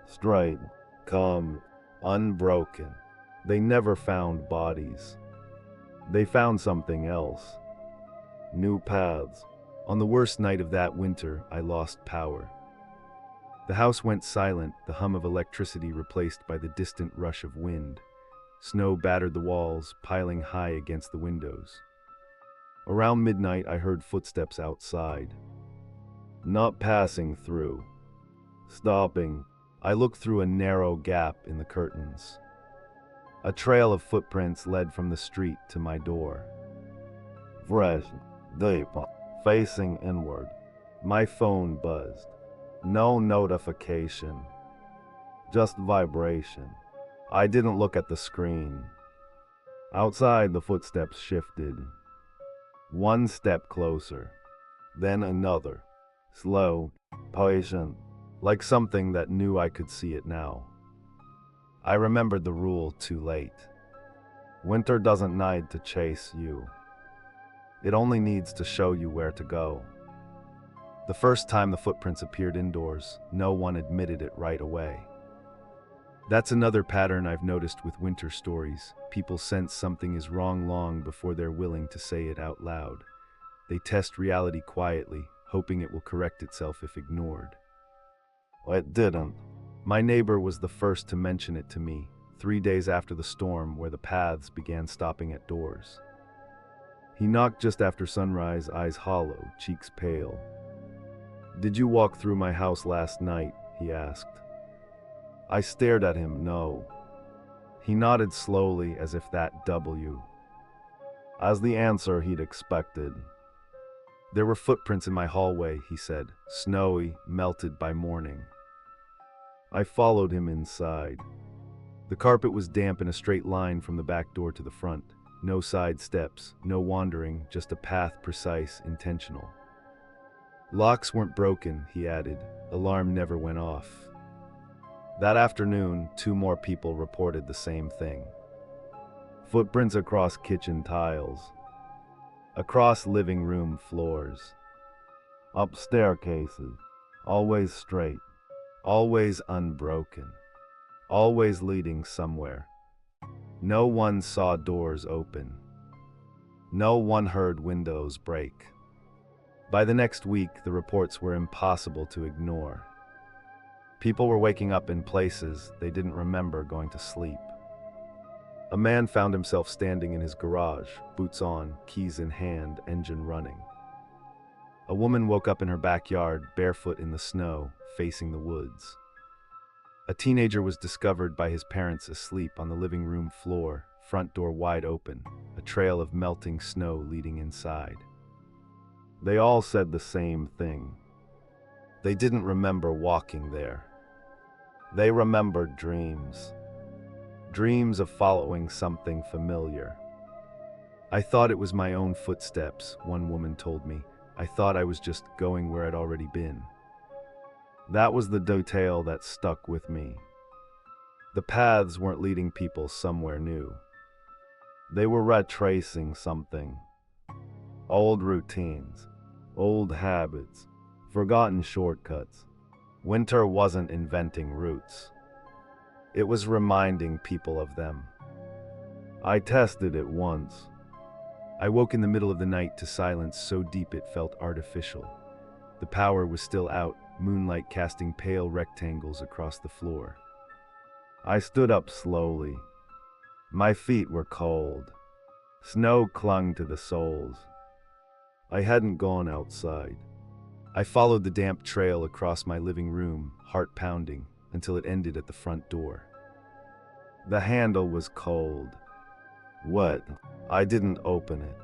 Straight, calm, unbroken. They never found bodies. They found something else. New paths. On the worst night of that winter, I lost power. The house went silent, the hum of electricity replaced by the distant rush of wind. Snow battered the walls, piling high against the windows. Around midnight, I heard footsteps outside. Not passing through. Stopping. I looked through a narrow gap in the curtains. A trail of footprints led from the street to my door. Fresh, deep, facing inward. My phone buzzed. No notification. Just vibration. I didn't look at the screen. Outside, the footsteps shifted. One step closer. Then another. Slow, patient, like something that knew I could see it now. I remembered the rule too late. Winter doesn't need to chase you. It only needs to show you where to go. The first time the footprints appeared indoors, no one admitted it right away. That's another pattern I've noticed with winter stories. People sense something is wrong long before they're willing to say it out loud. They test reality quietly, hoping it will correct itself if ignored. It didn't. My neighbor was the first to mention it to me, 3 days after the storm, where the paths began stopping at doors. He knocked just after sunrise, eyes hollow, cheeks pale. "Did you walk through my house last night?" he asked. I stared at him, no. He nodded slowly, as if that W. As the answer he'd expected. There were footprints in my hallway, he said, snowy, melted by morning. I followed him inside. The carpet was damp in a straight line from the back door to the front. No side steps, no wandering, just a path precise, intentional. Locks weren't broken, he added. Alarm never went off. That afternoon, 2 more people reported the same thing. Footprints across kitchen tiles, across living room floors, up staircases, always straight, always unbroken, always leading somewhere. No one saw doors open. No one heard windows break. By the next week, the reports were impossible to ignore. People were waking up in places they didn't remember going to sleep. A man found himself standing in his garage, boots on, keys in hand, engine running. A woman woke up in her backyard, barefoot in the snow, facing the woods. A teenager was discovered by his parents asleep on the living room floor, front door wide open, a trail of melting snow leading inside. They all said the same thing. They didn't remember walking there. They remembered dreams. Dreams of following something familiar. I thought it was my own footsteps, one woman told me. I thought I was just going where I'd already been. That was the detail that stuck with me. The paths weren't leading people somewhere new. They were retracing something. Old routines, old habits, forgotten shortcuts. Winter wasn't inventing routes. It was reminding people of them. I tested it once. I woke in the middle of the night to silence so deep it felt artificial. The power was still out, moonlight casting pale rectangles across the floor. I stood up slowly. My feet were cold. Snow clung to the soles. I hadn't gone outside. I followed the damp trail across my living room, heart pounding, until it ended at the front door. The handle was cold. Wet. I didn't open it.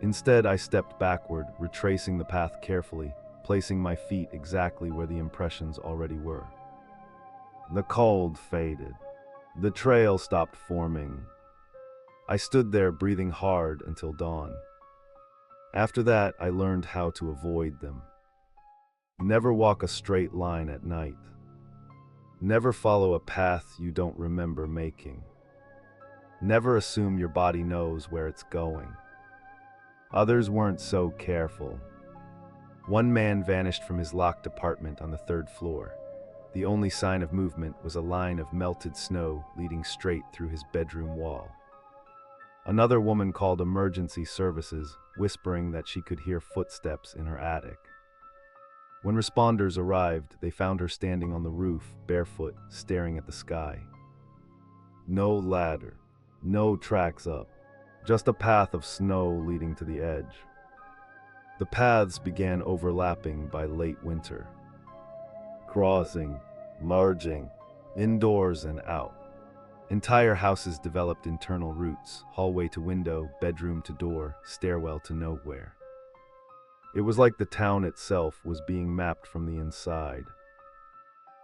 Instead, I stepped backward, retracing the path carefully, placing my feet exactly where the impressions already were. The cold faded. The trail stopped forming. I stood there breathing hard until dawn. After that, I learned how to avoid them. Never walk a straight line at night. Never follow a path you don't remember making. Never assume your body knows where it's going. Others weren't so careful. One man vanished from his locked apartment on the 3rd floor. The only sign of movement was a line of melted snow leading straight through his bedroom wall. Another woman called emergency services, whispering that she could hear footsteps in her attic. When responders arrived, they found her standing on the roof, barefoot, staring at the sky. No ladder, no tracks up, just a path of snow leading to the edge. The paths began overlapping by late winter. Crossing, merging, indoors and out. Entire houses developed internal routes, hallway to window, bedroom to door, stairwell to nowhere. It was like the town itself was being mapped from the inside.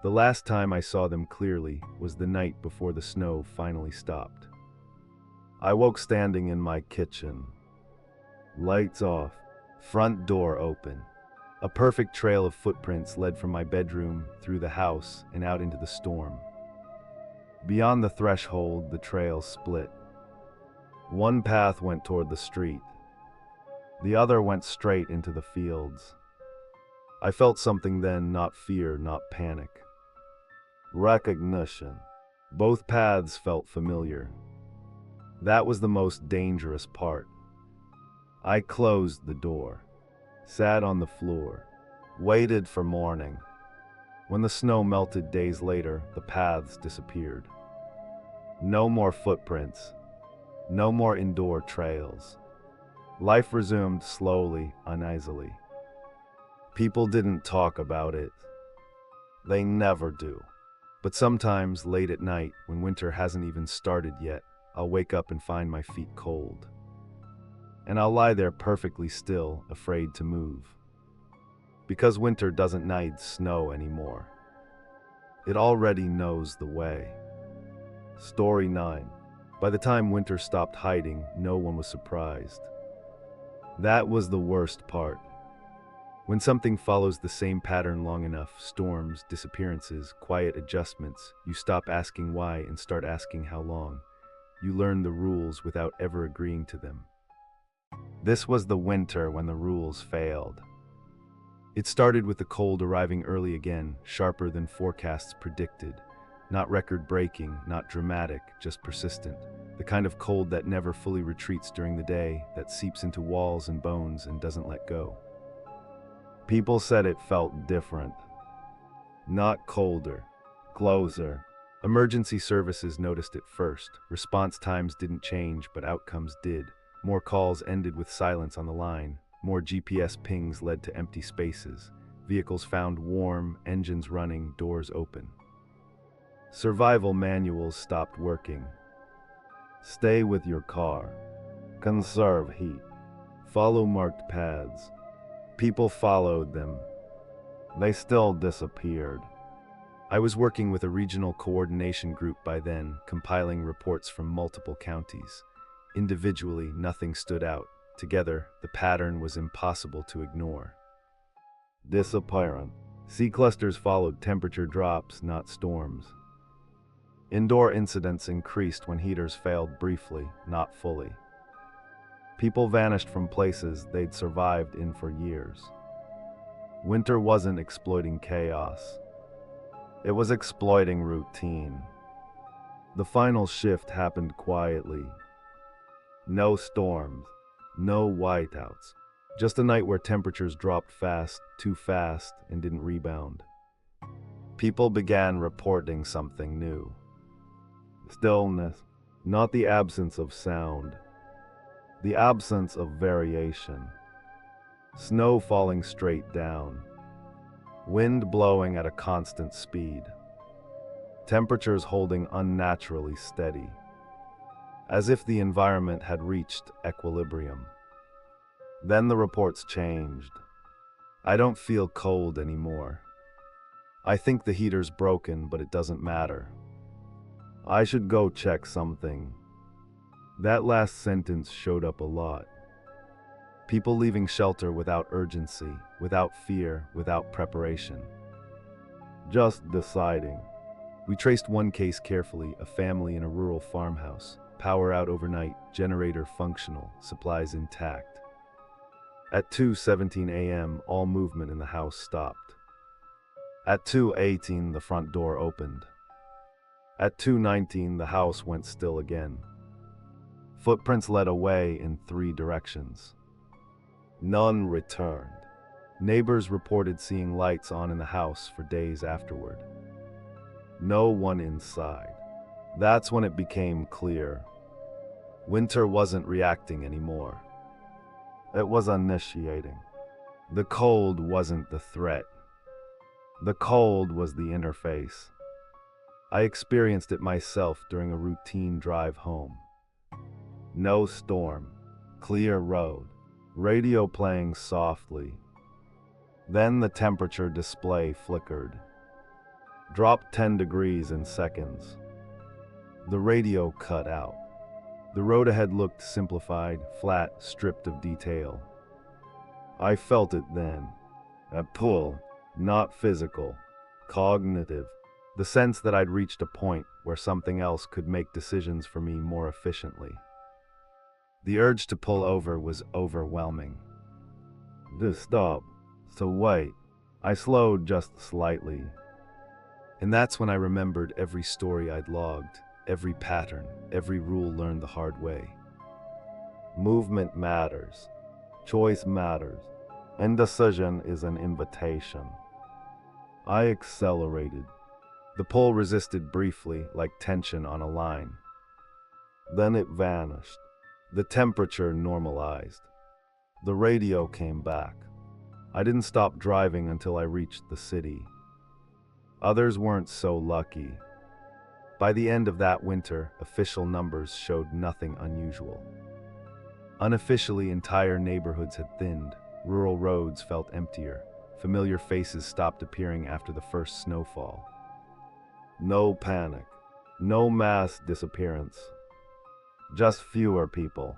The last time I saw them clearly was the night before the snow finally stopped. I woke standing in my kitchen. Lights off, front door open. A perfect trail of footprints led from my bedroom through the house and out into the storm. Beyond the threshold, the trail split. One path went toward the street. The other went straight into the fields. I felt something then, not fear, not panic. Recognition. Both paths felt familiar. That was the most dangerous part. I closed the door, sat on the floor, waited for morning. When the snow melted days later, the paths disappeared. No more footprints, no more indoor trails. Life resumed slowly, uneasily. People didn't talk about it. They never do. But sometimes, late at night, when winter hasn't even started yet, I'll wake up and find my feet cold. And I'll lie there perfectly still, afraid to move. Because winter doesn't need snow anymore. It already knows the way. Story 9. By the time winter stopped hiding, no one was surprised. That was the worst part. When something follows the same pattern long enough, storms, disappearances, quiet adjustments, you stop asking why and start asking how long. You learn the rules without ever agreeing to them. This was the winter when the rules failed. It started with the cold arriving early again, sharper than forecasts predicted. Not record-breaking, not dramatic, just persistent. The kind of cold that never fully retreats during the day, that seeps into walls and bones and doesn't let go. People said it felt different. Not colder, closer. Emergency services noticed it first. Response times didn't change, but outcomes did. More calls ended with silence on the line. More GPS pings led to empty spaces. Vehicles found warm, engines running, doors open. Survival manuals stopped working. Stay with your car. Conserve heat. Follow marked paths. People followed them. They still disappeared. I was working with a regional coordination group by then, compiling reports from multiple counties. Individually, nothing stood out. Together, the pattern was impossible to ignore. Disapparent. Sea clusters followed temperature drops, not storms. Indoor incidents increased when heaters failed briefly, not fully. People vanished from places they'd survived in for years. Winter wasn't exploiting chaos. It was exploiting routine. The final shift happened quietly. No storms, no whiteouts. Just a night where temperatures dropped fast, too fast, and didn't rebound. People began reporting something new. Stillness, not the absence of sound. The absence of variation. Snow falling straight down. Wind blowing at a constant speed. Temperatures holding unnaturally steady. As if the environment had reached equilibrium. Then the reports changed. I don't feel cold anymore. I think the heater's broken, but it doesn't matter. I should go check something. That last sentence showed up a lot. People leaving shelter without urgency, without fear, without preparation. Just deciding. We traced one case carefully, a family in a rural farmhouse. Power out overnight, generator functional, supplies intact. At 2:17 a.m., all movement in the house stopped. At 2:18, the front door opened. At 2:19, the house went still again. Footprints led away in 3 directions. None returned. Neighbors reported seeing lights on in the house for days afterward. No one inside. That's when it became clear. Winter wasn't reacting anymore. It was initiating. The cold wasn't the threat. The cold was the interface. I experienced it myself during a routine drive home. No storm, clear road, radio playing softly. Then the temperature display flickered. Dropped 10 degrees in seconds. The radio cut out. The road ahead looked simplified, flat, stripped of detail. I felt it then. A pull, not physical, cognitive. The sense that I'd reached a point where something else could make decisions for me more efficiently. The urge to pull over was overwhelming. To stop, so wait. I slowed just slightly. And that's when I remembered every story I'd logged, every pattern, every rule learned the hard way. Movement matters. Choice matters. Indecision is an invitation. I accelerated. The pull resisted briefly, like tension on a line. Then it vanished. The temperature normalized. The radio came back. I didn't stop driving until I reached the city. Others weren't so lucky. By the end of that winter, official numbers showed nothing unusual. Unofficially, entire neighborhoods had thinned. Rural roads felt emptier. Familiar faces stopped appearing after the first snowfall. No panic. No mass disappearance. Just fewer people.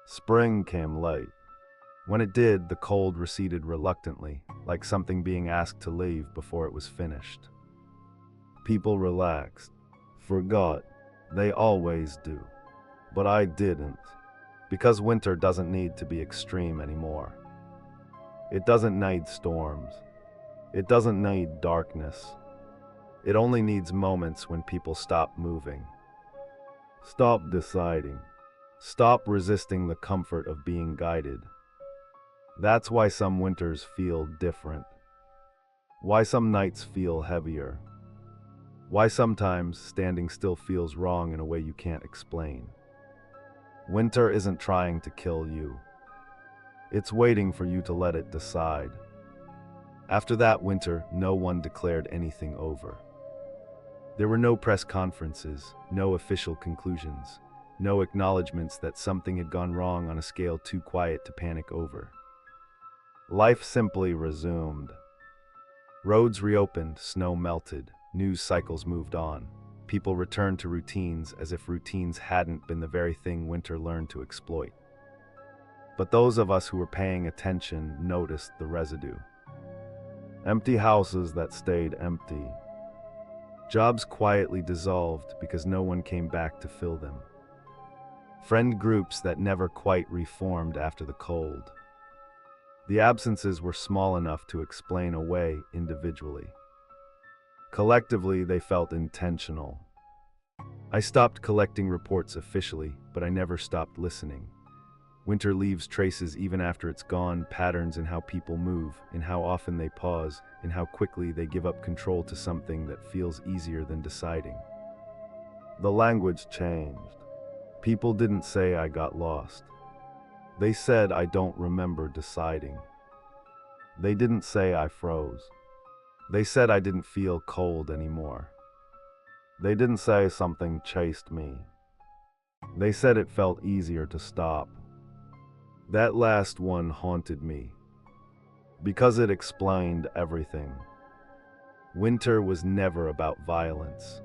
Spring came late. When it did, the cold receded reluctantly, like something being asked to leave before it was finished. People relaxed, forgot. They always do. But I didn't. Because winter doesn't need to be extreme anymore. It doesn't need storms. It doesn't need darkness. It only needs moments when people stop moving. Stop deciding. Stop resisting the comfort of being guided. That's why some winters feel different. Why some nights feel heavier. Why sometimes standing still feels wrong in a way you can't explain. Winter isn't trying to kill you. It's waiting for you to let it decide. After that winter, no one declared anything over. There were no press conferences, no official conclusions, no acknowledgments that something had gone wrong on a scale too quiet to panic over. Life simply resumed. Roads reopened, snow melted, news cycles moved on. People returned to routines as if routines hadn't been the very thing winter learned to exploit. But those of us who were paying attention noticed the residue. Empty houses that stayed empty. Jobs quietly dissolved because no one came back to fill them. Friend groups that never quite reformed after the cold. The absences were small enough to explain away individually. Collectively, they felt intentional. I stopped collecting reports officially, but I never stopped listening. Winter leaves traces even after it's gone, patterns in how people move, in how often they pause, in how quickly they give up control to something that feels easier than deciding. The language changed. People didn't say I got lost. They said I don't remember deciding. They didn't say I froze. They said I didn't feel cold anymore. They didn't say something chased me. They said it felt easier to stop. That last one haunted me, because it explained everything. Winter was never about violence,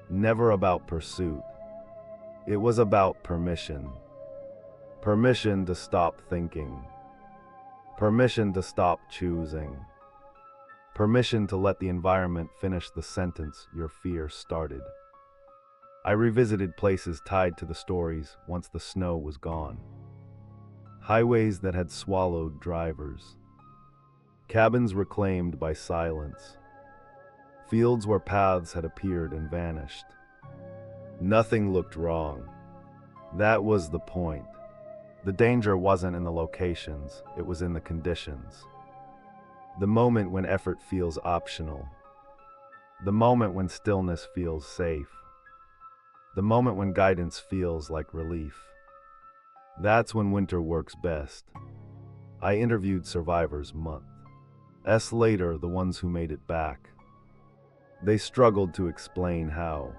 never about pursuit. It was about permission. Permission to stop thinking. Permission to stop choosing. Permission to let the environment finish the sentence your fear started. I revisited places tied to the stories once the snow was gone. Highways that had swallowed drivers. Cabins reclaimed by silence. Fields where paths had appeared and vanished. Nothing looked wrong. That was the point. The danger wasn't in the locations, it was in the conditions. The moment when effort feels optional. The moment when stillness feels safe. The moment when guidance feels like relief. That's when winter works best. I interviewed survivors months later, the ones who made it back. They struggled to explain how.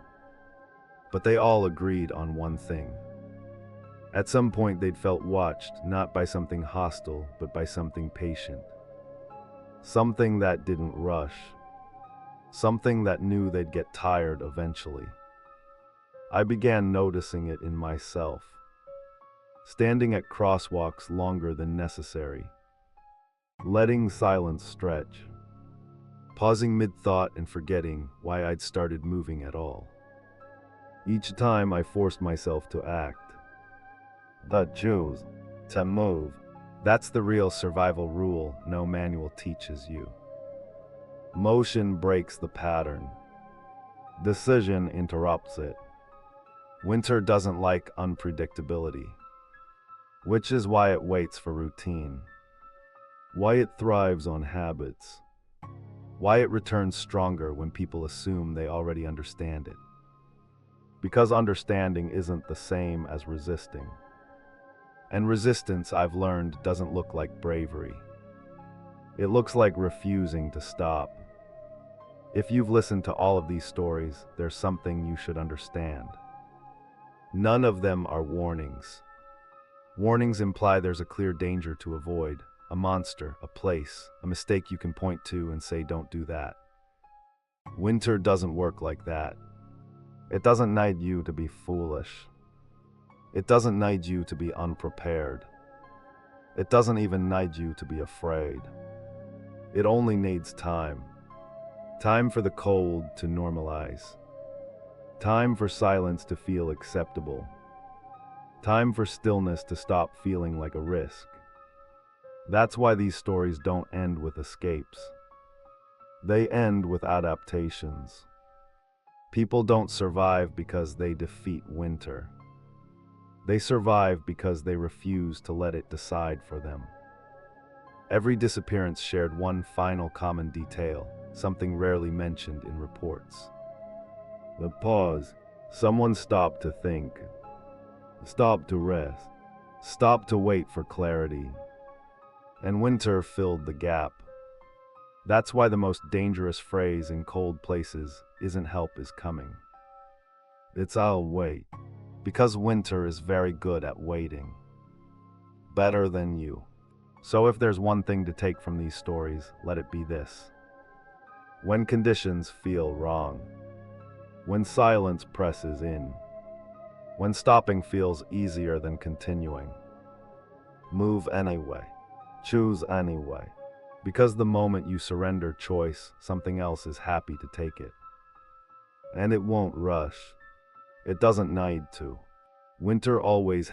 But they all agreed on one thing. At some point they'd felt watched, not by something hostile, but by something patient. Something that didn't rush. Something that knew they'd get tired eventually. I began noticing it in myself. Standing at crosswalks longer than necessary. Letting silence stretch. Pausing mid-thought and forgetting why I'd started moving at all. Each time I forced myself to act. The choose to move. That's the real survival rule no manual teaches you. Motion breaks the pattern. Decision interrupts it. Winter doesn't like unpredictability, which is why it waits for routine. Why it thrives on habits. Why it returns stronger when people assume they already understand it. Because understanding isn't the same as resisting. And resistance, I've learned, doesn't look like bravery. It looks like refusing to stop. If you've listened to all of these stories, there's something you should understand. None of them are warnings. Warnings imply there's a clear danger to avoid, a monster, a place, a mistake you can point to and say, don't do that. Winter doesn't work like that. It doesn't need you to be foolish. It doesn't need you to be unprepared. It doesn't even need you to be afraid. It only needs time. Time for the cold to normalize. Time for silence to feel acceptable. Time for stillness to stop feeling like a risk. That's why these stories don't end with escapes. They end with adaptations. People don't survive because they defeat winter. They survive because they refuse to let it decide for them. Every disappearance shared one final common detail, something rarely mentioned in reports. The pause. Someone stopped to think. Stopped to rest. Stopped to wait for clarity. And winter filled the gap. That's why the most dangerous phrase in cold places isn't "help is coming." It's "I'll wait." Because winter is very good at waiting. Better than you. So if there's one thing to take from these stories, let it be this. When conditions feel wrong. When silence presses in. When stopping feels easier than continuing. Move anyway. Choose anyway. Because the moment you surrender choice, something else is happy to take it. And it won't rush. It doesn't need to. Winter always